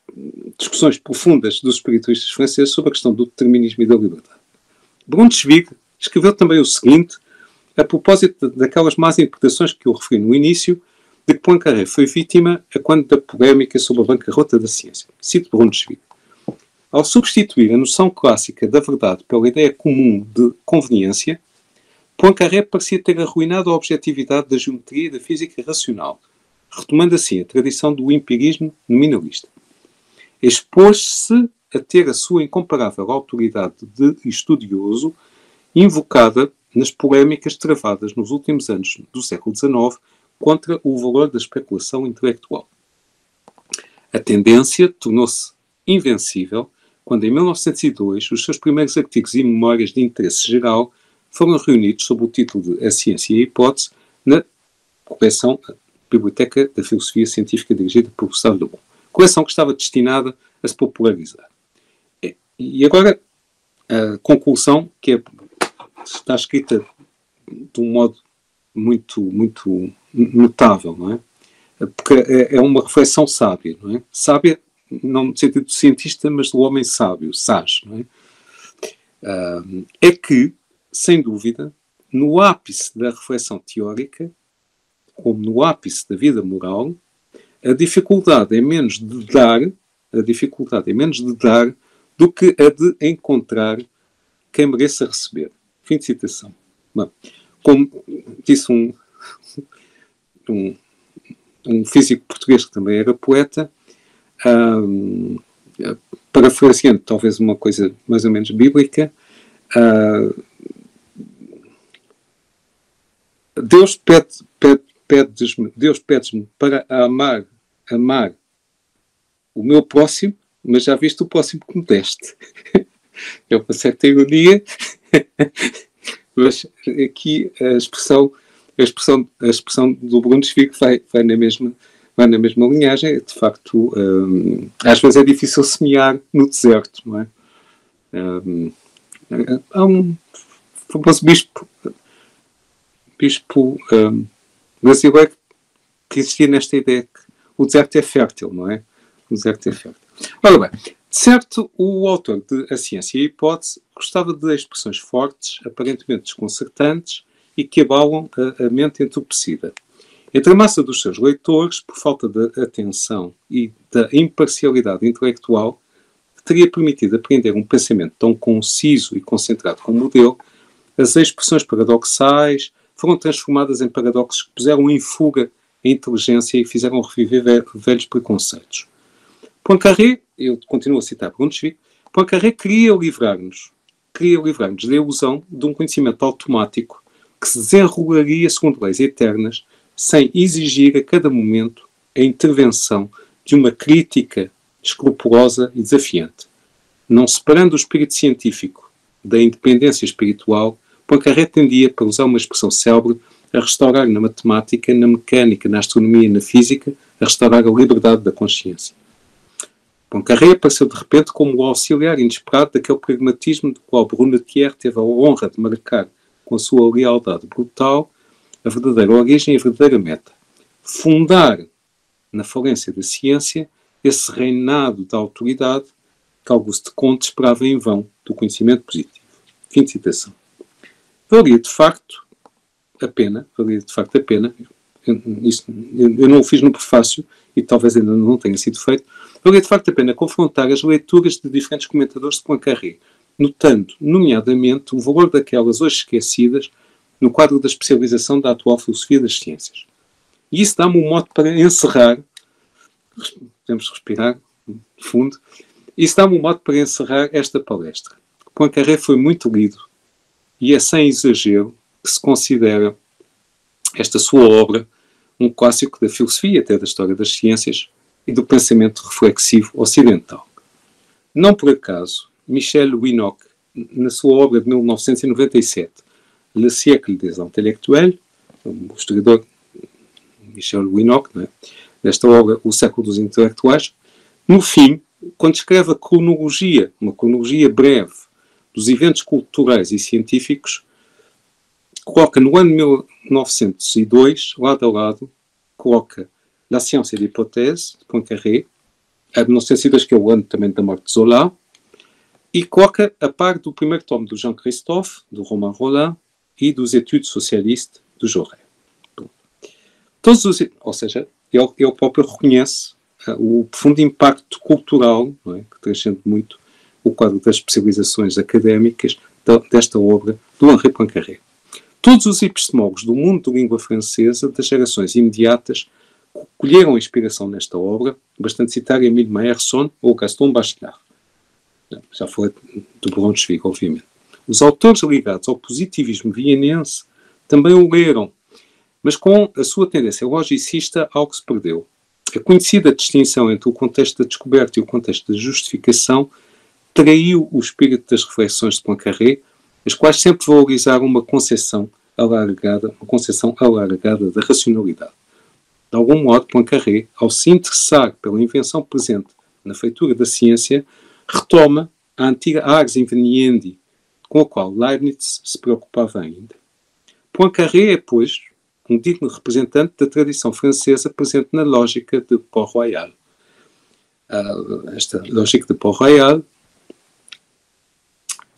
discussões profundas dos espiritualistas franceses sobre a questão do determinismo e da liberdade. Brunswick escreveu também o seguinte, a propósito daquelas más interpretações que eu referi no início, de que Poincaré foi vítima a quando da polémica sobre a bancarrota da ciência. Cito Brunswick. Ao substituir a noção clássica da verdade pela ideia comum de conveniência, Poincaré parecia ter arruinado a objetividade da geometria e da física racional, retomando assim a tradição do empirismo nominalista. Expôs-se a ter a sua incomparável autoridade de estudioso invocada nas polémicas travadas nos últimos anos do século XIX contra o valor da especulação intelectual. A tendência tornou-se invencível quando, em 1902, os seus primeiros artigos e memórias de interesse geral foram reunidos sob o título de A Ciência e a Hipótese na coleção Biblioteca da Filosofia Científica dirigida por Gustave Le Bon. Coleção que estava destinada a se popularizar. E agora, a conclusão, que está escrita de um modo muito, muito notável, não é? Porque é uma reflexão sábia, não é? Sábia não no sentido do cientista, mas do homem sábio, sage, não é? É que, sem dúvida, no ápice da reflexão teórica, como no ápice da vida moral, a dificuldade é menos de dar do que a de encontrar quem mereça receber. Fim de citação. Bom, como disse um físico português que também era poeta, parafraseando talvez uma coisa mais ou menos bíblica, Deus pede-me para amar o meu próximo, mas já viste o próximo que me deste. É uma certa ironia, mas aqui a expressão do Brunswick vai na mesma linhagem. De facto, às vezes é difícil semear no deserto, não é? Há um famoso bispo brasileiro que existia nesta ideia que o deserto é fértil, não é? O deserto é fértil. Ora bem, de certo, o autor de A Ciência e a Hipótese gostava de expressões fortes, aparentemente desconcertantes e que abalam a mente entorpecida. Entre a massa dos seus leitores, por falta de atenção e da imparcialidade intelectual, que teria permitido aprender um pensamento tão conciso e concentrado como o dele, as expressões paradoxais foram transformadas em paradoxos que puseram em fuga a inteligência e fizeram reviver velhos preconceitos. Poincaré, eu continuo a citar Brunswick, Poincaré queria livrar-nos da ilusão de um conhecimento automático que se desenrolaria segundo leis eternas, sem exigir a cada momento a intervenção de uma crítica escrupulosa e desafiante. Não separando o espírito científico da independência espiritual, Poincaré tendia, para usar uma expressão célebre, a restaurar na matemática, na mecânica, na astronomia e na física, a restaurar a liberdade da consciência. Poincaré apareceu de repente como o auxiliar inesperado daquele pragmatismo do qual Brunetière teve a honra de marcar com a sua lealdade brutal a verdadeira origem e a verdadeira meta. Fundar, na falência da ciência, esse reinado da autoridade que Auguste Comte esperava em vão do conhecimento positivo. Fim de citação. Valia de facto a pena, eu não o fiz no prefácio e talvez ainda não tenha sido feito, valia de facto a pena confrontar as leituras de diferentes comentadores de Poincaré, notando, nomeadamente, o valor daquelas hoje esquecidas no quadro da especialização da atual filosofia das ciências. E isso dá-me um mote para encerrar, podemos respirar fundo, isso dá-me um mote para encerrar esta palestra. Poincaré foi muito lido e é sem exagero que se considera esta sua obra um clássico da filosofia, até da história das ciências e do pensamento reflexivo ocidental. Não por acaso, Michel Winocq, na sua obra de 1997, Le siècle des intellectuels, o historiador Michel Winocq, não é? Desta obra, O século dos intelectuais, no fim, quando escreve a cronologia, uma cronologia breve dos eventos culturais e científicos, coloca no ano 1902, lado a lado, coloca La science et l'hypothèse, de Poincaré, a 1902, que é o ano também da morte de Zola, e coloca a par do primeiro tomo do Jean Christophe, do Romain Rolland, e dos Etudes socialistes do Jaurès. Ou seja, ele próprio reconhece o profundo impacto cultural, não é, que transcende muito o quadro das especializações académicas desta obra do Henri Poincaré. Todos os epistemólogos do mundo de língua francesa, das gerações imediatas, colheram inspiração nesta obra, bastante citar Émile Mayerson ou Gaston Bachelard. Já foi do Brunswick, obviamente. Os autores ligados ao positivismo vienense também o leram, mas com a sua tendência logicista, algo se perdeu. A conhecida distinção entre o contexto da descoberta e o contexto da justificação traiu o espírito das reflexões de Poincaré, as quais sempre valorizaram uma concepção alargada da racionalidade. De algum modo, Poincaré, ao se interessar pela invenção presente na feitura da ciência, retoma a antiga ars inveniendi, com a qual Leibniz se preocupava ainda. Poincaré é, pois, um digno representante da tradição francesa presente na lógica de Port-Royal. Esta lógica de Port-Royal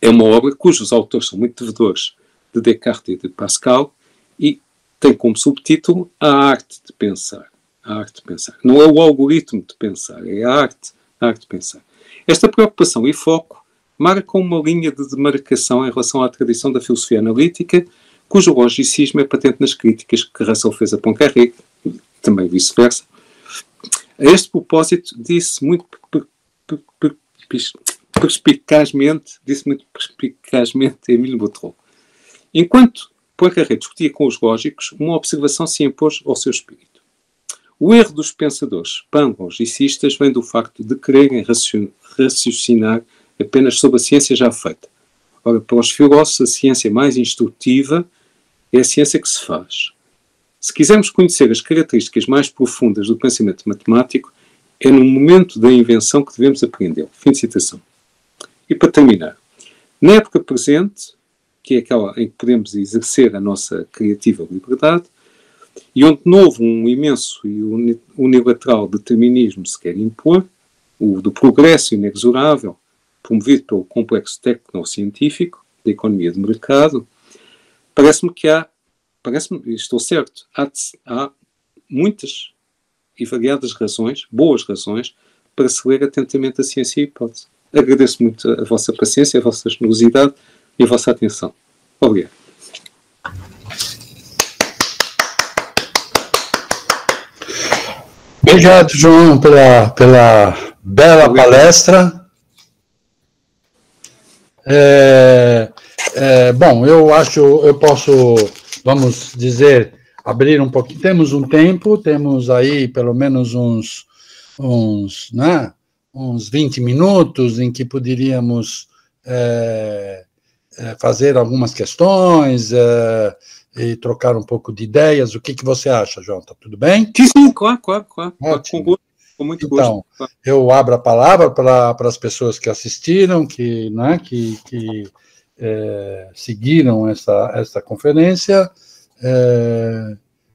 é uma obra cujos autores são muito devedores de Descartes e de Pascal e tem como subtítulo a arte de pensar. A arte de pensar. Não é o algoritmo de pensar, é a arte de pensar. Esta preocupação e foco marcam uma linha de demarcação em relação à tradição da filosofia analítica, cujo logicismo é patente nas críticas que Russell fez a Poincaré, também vice-versa. A este propósito, disse muito perspicazmente Émile Boutroux. Enquanto Poincaré discutia com os lógicos, uma observação se impôs ao seu espírito. O erro dos pensadores pan-logicistas vem do facto de quererem raciocinar apenas sobre a ciência já feita. Ora, para os filósofos, a ciência mais instrutiva é a ciência que se faz. Se quisermos conhecer as características mais profundas do pensamento matemático, é no momento da invenção que devemos aprendê-lo. Fim de citação. E para terminar, na época presente, que é aquela em que podemos exercer a nossa criativa liberdade, e onde novo um imenso e unilateral determinismo se quer impor, o do progresso inexorável, promovido pelo complexo tecnocientífico da economia de mercado, parece-me, estou certo, há muitas e variadas razões, boas razões, para se ler atentamente a ciência e a hipótese. Agradeço muito a vossa paciência, a vossa generosidade e a vossa atenção. Obrigado. Obrigado, João, pela bela palestra. Bom, eu acho, eu posso, vamos dizer, abrir um pouquinho. Temos um tempo, temos aí pelo menos uns 20 minutos em que poderíamos fazer algumas questões e trocar um pouco de ideias. O que você acha, João? Tá tudo bem? Sim, claro. Ótimo. Com muito gosto. Então, eu abro a palavra para as pessoas que assistiram, que seguiram essa conferência,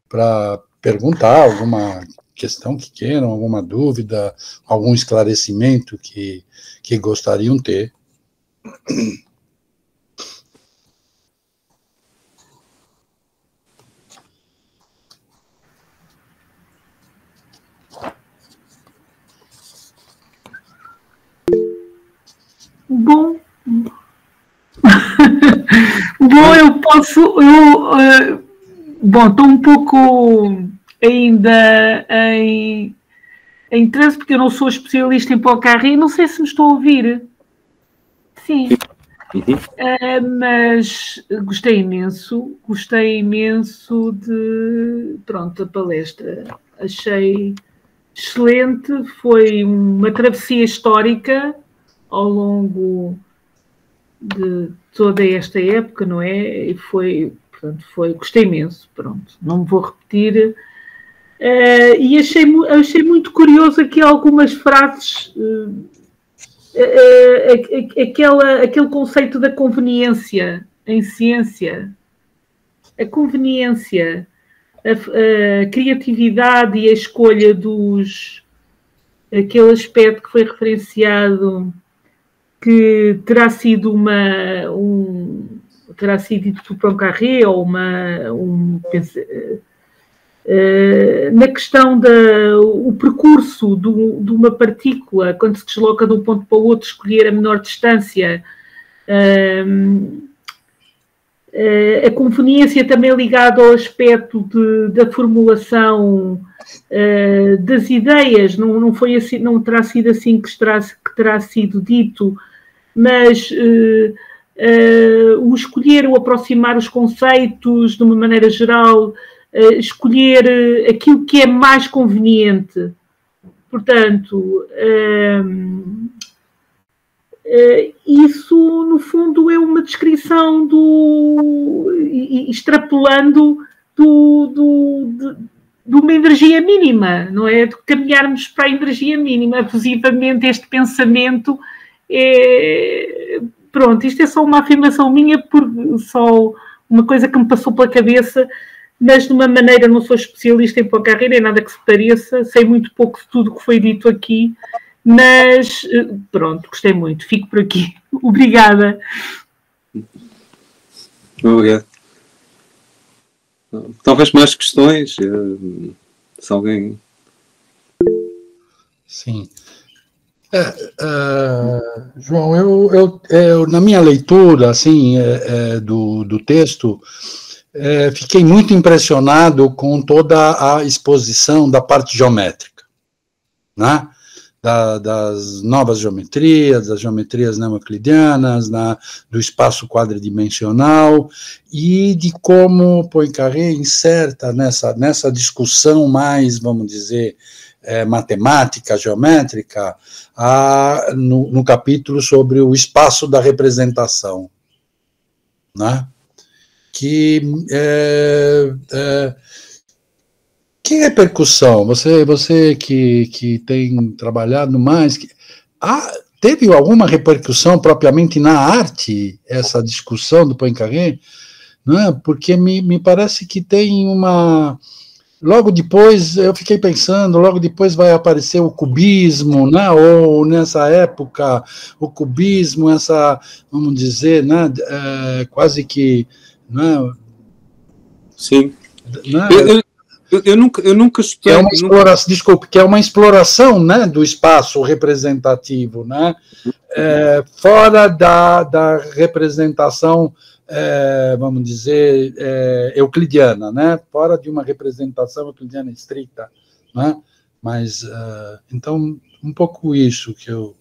para perguntar alguma questão que queiram, alguma dúvida, algum esclarecimento que gostariam de ter. Bom, eu posso. Bom, estou um pouco ainda em trânsito, porque eu não sou especialista em Poincaré. Não sei se me estou a ouvir. Sim. Mas gostei imenso da palestra. Achei excelente. Foi uma travessia histórica ao longo de toda esta época, não é? E gostei imenso, pronto, não me vou repetir. E achei muito curioso aqui algumas frases, aquele conceito da conveniência em ciência, a conveniência, a criatividade e a escolha aquele aspecto que foi referenciado, que terá sido dito por Poincaré, ou na questão o percurso de uma partícula, quando se desloca de um ponto para o outro, escolher a menor distância, a conveniência também ligada ao aspecto da formulação das ideias, não foi assim, não terá sido assim que terá sido dito, mas o escolher, o aproximar os conceitos de uma maneira geral, escolher aquilo que é mais conveniente. Portanto, isso, no fundo, é uma descrição extrapolando de uma energia mínima, não é? De caminharmos para a energia mínima. Abusivamente, este pensamento pronto, isto é só uma afirmação minha, só uma coisa que me passou pela cabeça, mas de uma maneira, não sou especialista em Poincaré, nem nada que se pareça, sei muito pouco de tudo que foi dito aqui, mas pronto, gostei muito, fico por aqui. Obrigada. Obrigado. Talvez mais questões, se alguém... Sim. João, eu na minha leitura assim, do texto, fiquei muito impressionado com toda a exposição da parte geométrica, né? Das novas geometrias, das geometrias não-euclidianas, do espaço quadridimensional, e de como Poincaré inserta nessa discussão mais, vamos dizer, matemática, geométrica, no capítulo sobre o espaço da representação, né? Que repercussão? Você que tem trabalhado mais, teve alguma repercussão propriamente na arte, essa discussão do Poincaré? Né? Porque me parece que tem uma... Logo depois, eu fiquei pensando, logo depois vai aparecer o cubismo, né? Ou nessa época, o cubismo, vamos dizer, né? Quase que... Né? Sim. Né? Eu nunca estudei... que é uma exploração, né, do espaço representativo, né, fora da representação, vamos dizer, euclidiana, né, fora de uma representação euclidiana estrita, né, mas, então, um pouco isso que eu...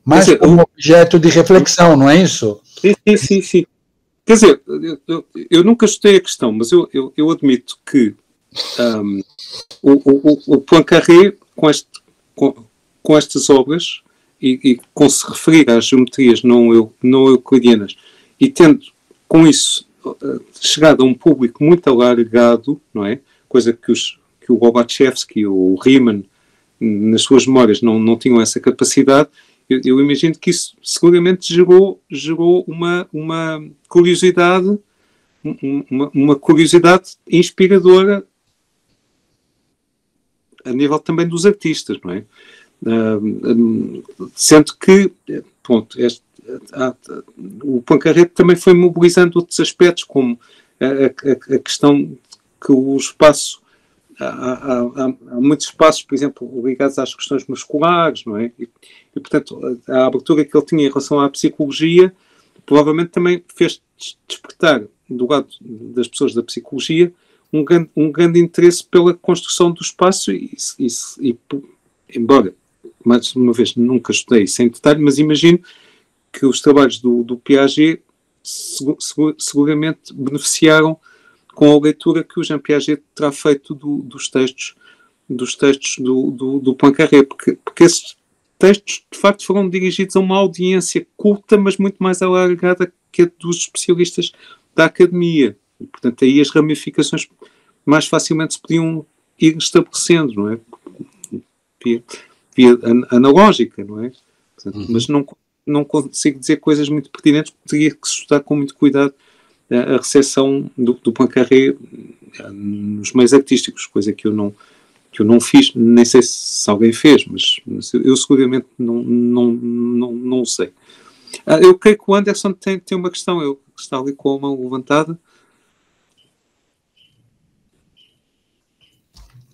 Mas como objeto de reflexão, não é isso? Sim. Quer dizer, eu nunca estudei a questão, mas eu admito que o Poincaré, com estas obras, e com se referir às geometrias não euclidianas, e tendo com isso chegado a um público muito alargado, não é? Coisa que o Lobachevsky ou o Riemann, nas suas memórias, não tinham essa capacidade. Eu imagino que isso seguramente gerou uma curiosidade, uma curiosidade inspiradora a nível também dos artistas, não é? Sendo que, pronto, o Poincaré também foi mobilizando outros aspectos, como a questão que o espaço... Há muitos espaços, por exemplo, ligados às questões musculares, não é? E, portanto, a abertura que ele tinha em relação à psicologia provavelmente também fez despertar, do lado das pessoas da psicologia, um grande interesse pela construção do espaço e embora, mais uma vez, nunca estudei sem detalhe, mas imagino que os trabalhos do Piaget seguramente beneficiaram com a leitura que o Jean Piaget terá feito dos textos do Poincaré, porque esses textos, de facto, foram dirigidos a uma audiência culta, mas muito mais alargada que a dos especialistas da academia. E, portanto, aí as ramificações mais facilmente se podiam ir estabelecendo, não é? Via analógica, não é? Portanto, mas não consigo dizer coisas muito pertinentes, porque teria que estudar com muito cuidado a recepção do Poincaré nos meios artísticos, coisa que eu não fiz, nem sei se alguém fez, mas eu seguramente não sei. Eu creio que o Anderson tem uma questão, ele está ali com a mão levantada.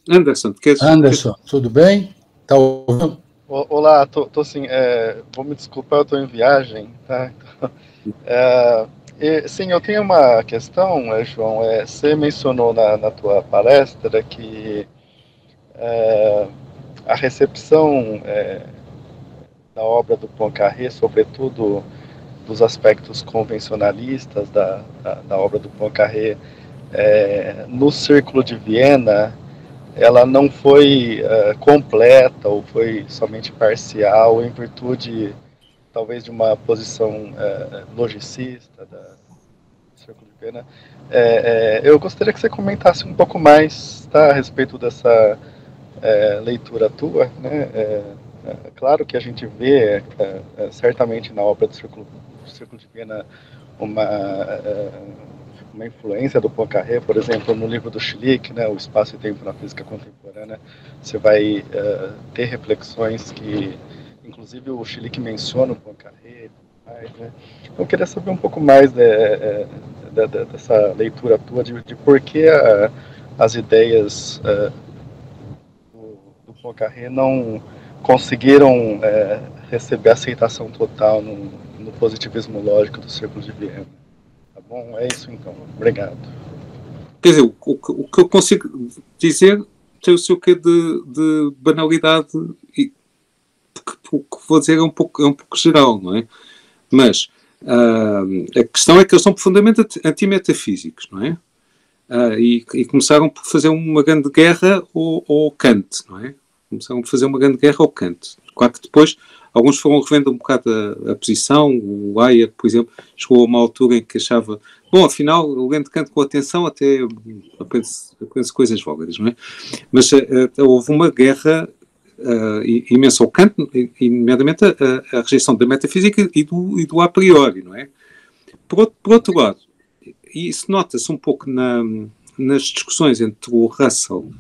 Anderson, tudo bem? Tá ouvindo? Olá, tô sim, vou me desculpar, eu tô em viagem, tá? Sim, eu tenho uma questão, João. Você mencionou na tua palestra que a recepção da obra do Poincaré, sobretudo dos aspectos convencionalistas da obra do Poincaré, no Círculo de Viena, ela não foi completa ou foi somente parcial, em virtude talvez de uma posição logicista da Círculo de Viena. Eu gostaria que você comentasse um pouco mais, tá, a respeito dessa leitura tua, né? Claro que a gente vê certamente na obra do Círculo de Viena uma influência do Poincaré, por exemplo, no livro do Schlick, né, O Espaço e Tempo na Física Contemporânea, você vai ter reflexões que inclusive o Schlick menciona o Poincaré, né? Eu queria saber um pouco mais dessa leitura tua, de por que as ideias do Poincaré não conseguiram receber aceitação total no positivismo lógico do Círculo de Viena. Tá bom? É isso então. Obrigado. Quer dizer, o que eu consigo dizer tem o seu quê de banalidade, e o que vou dizer é um pouco geral, não é? Mas a questão é que eles são profundamente antimetafísicos, não é? E começaram por fazer uma grande guerra ao Kant, não é? Começaram por fazer uma grande guerra ao Kant. Claro que depois alguns foram revendo um bocado a posição. O Hayek, por exemplo, chegou a uma altura em que achava, bom, afinal, lendo Kant com atenção até aprende-se coisas válidas, não é? Mas houve uma guerra imensa ao Kant, nomeadamente a rejeição da metafísica e do a priori, não é? Por outro lado, e isso nota-se um pouco nas discussões entre o Russell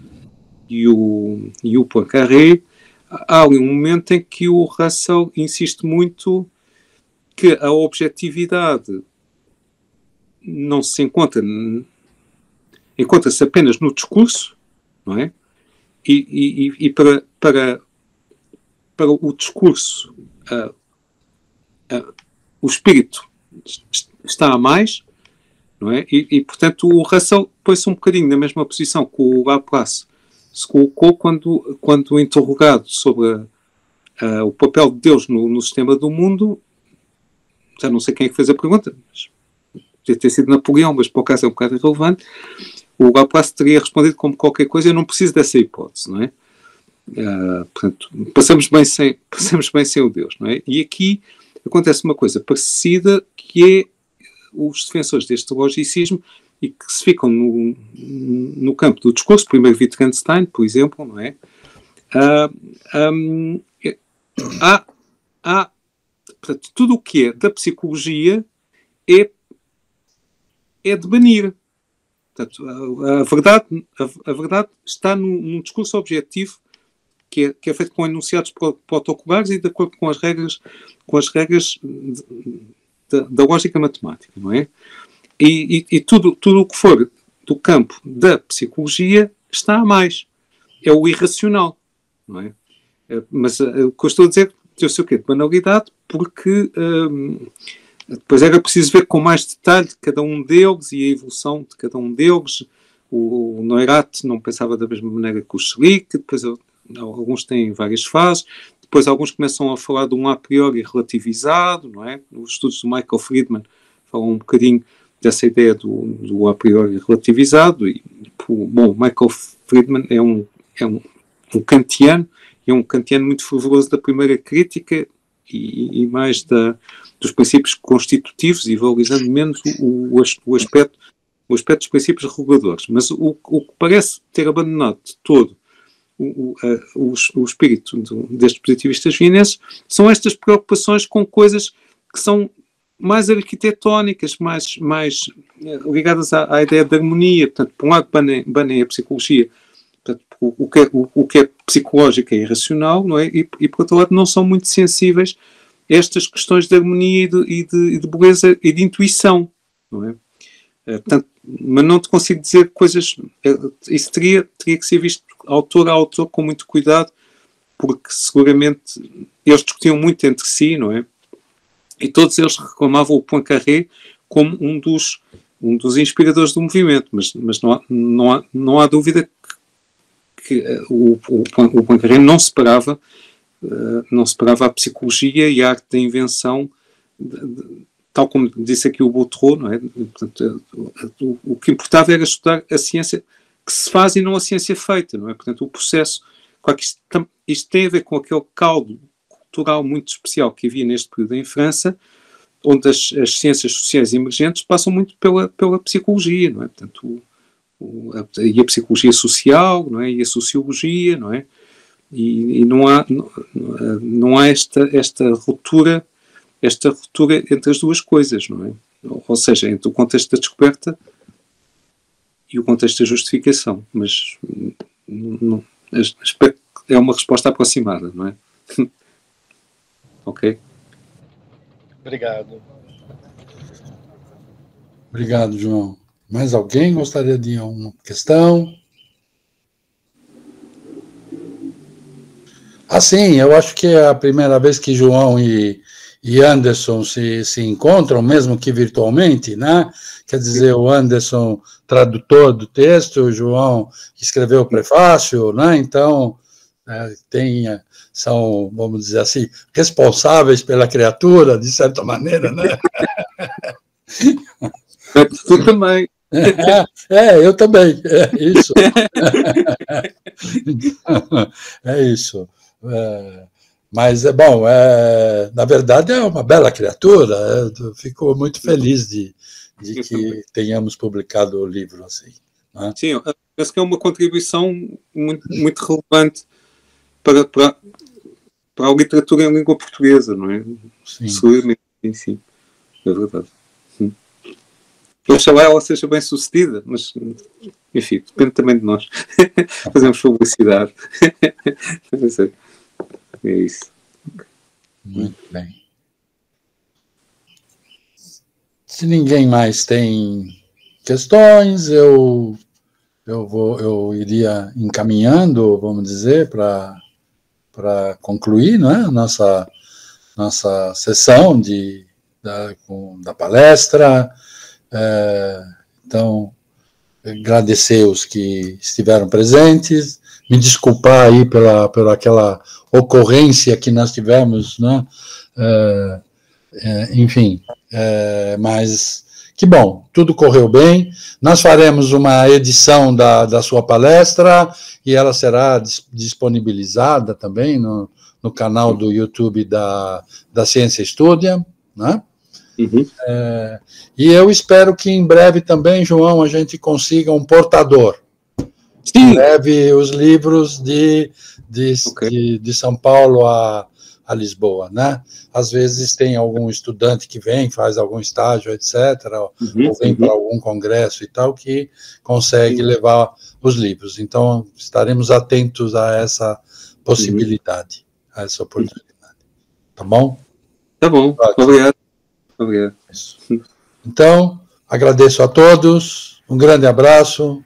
e o Poincaré. Há ali um momento em que o Russell insiste muito que a objetividade não se encontra encontra-se apenas no discurso, não é? E para o discurso, o espírito está a mais, não é? E portanto, o Russell põe-se um bocadinho na mesma posição que o Laplace se colocou quando interrogado sobre o papel de Deus no sistema do mundo. Já não sei quem é que fez a pergunta, mas podia ter sido Napoleão, mas por acaso é um bocado irrelevante. O Laplace teria respondido como qualquer coisa: eu não preciso dessa hipótese, não é? Portanto, passamos bem sem o Deus, não é? E aqui acontece uma coisa parecida, que é os defensores deste logicismo e que se ficam no campo do discurso, primeiro Wittgenstein, por exemplo, não é? Portanto, tudo o que é da psicologia é de banir. Portanto, a verdade está num discurso objetivo que é feito com enunciados protocolares e de acordo com as regras da lógica matemática, não é? E tudo o que for do campo da psicologia está a mais. É o irracional, não é? Mas o que eu estou a dizer tem-se o quê? De banalidade, porque depois era preciso ver com mais detalhe cada um deles e a evolução de cada um deles. O Neurath não pensava da mesma maneira que o Schlick, depois alguns têm várias fases, depois alguns começam a falar de um a priori relativizado, não é? Os estudos do Michael Friedman falam um bocadinho dessa ideia do a priori relativizado. E, bom, Michael Friedman é um kantiano, e é um kantiano muito fervoroso da primeira crítica e mais dos princípios constitutivos, e valorizando menos o aspecto dos princípios reguladores. Mas o que parece ter abandonado de todo o espírito destes positivistas vienenses são estas preocupações com coisas que são mais arquitetónicas, mais ligadas à ideia de harmonia. Portanto, por um lado, banem a psicologia, portanto, o que é psicológico é irracional, não é? E por outro lado, não são muito sensíveis a estas questões de harmonia e de beleza e de intuição, não é? Portanto, mas não te consigo dizer coisas. Isso teria que ser visto autor a autor com muito cuidado, porque seguramente eles discutiam muito entre si, não é? E todos eles reclamavam o Poincaré como um dos inspiradores do movimento, mas não há dúvida que o Poincaré não separava a psicologia e a arte da invenção, tal como disse aqui o Boutreau, não é? Portanto, o que importava era estudar a ciência que se faz e não a ciência feita, não é? Portanto, o processo, claro que isto tem a ver com aquele caldo cultural muito especial que havia neste período em França, onde as ciências sociais emergentes passam muito pela psicologia, não é? Portanto, e a psicologia social, não é? E a sociologia, não é? E não há esta ruptura entre as duas coisas, não é? Ou seja, entre o contexto da descoberta e o contexto da justificação, mas é uma resposta aproximada, não é? Ok? Obrigado. Obrigado, João. Mais alguém gostaria de uma questão? Sim, eu acho que é a primeira vez que João e Anderson se encontram, mesmo que virtualmente, né? Quer dizer, o Anderson, tradutor do texto, o João escreveu o prefácio, né? Então, são, vamos dizer assim, responsáveis pela criatura, de certa maneira, né? Tu também. Eu também, é isso. É isso. Mas, bom, na verdade é uma bela criatura. Eu fico muito feliz de que tenhamos publicado o livro assim. Né? Sim, acho que é uma contribuição muito, muito relevante para a literatura em língua portuguesa, não é? Sim. Seguramente, sim. É verdade. Oxalá ela seja bem sucedida, mas, enfim, depende também de nós. Fazemos publicidade. É isso. Muito bem. Se ninguém mais tem questões, eu eu iria encaminhando, vamos dizer, para concluir, não é? Nossa sessão da palestra. Então, agradecer os que estiveram presentes, me desculpar aí pela aquela ocorrência que nós tivemos, né? Enfim, mas que bom, tudo correu bem. Nós faremos uma edição da sua palestra e ela será disponibilizada também no canal do YouTube da Ciência Estudia, né? Uhum. E eu espero que em breve também, João, a gente consiga um portador. Sim. Em breve os livros de São Paulo a Lisboa, né? Às vezes tem algum estudante que vem, faz algum estágio, etc., ou vem para algum congresso e tal, que consegue levar os livros. Então, estaremos atentos a essa possibilidade, a essa oportunidade. Tá bom? Tá bom, obrigado. Obrigado. Então, agradeço a todos, um grande abraço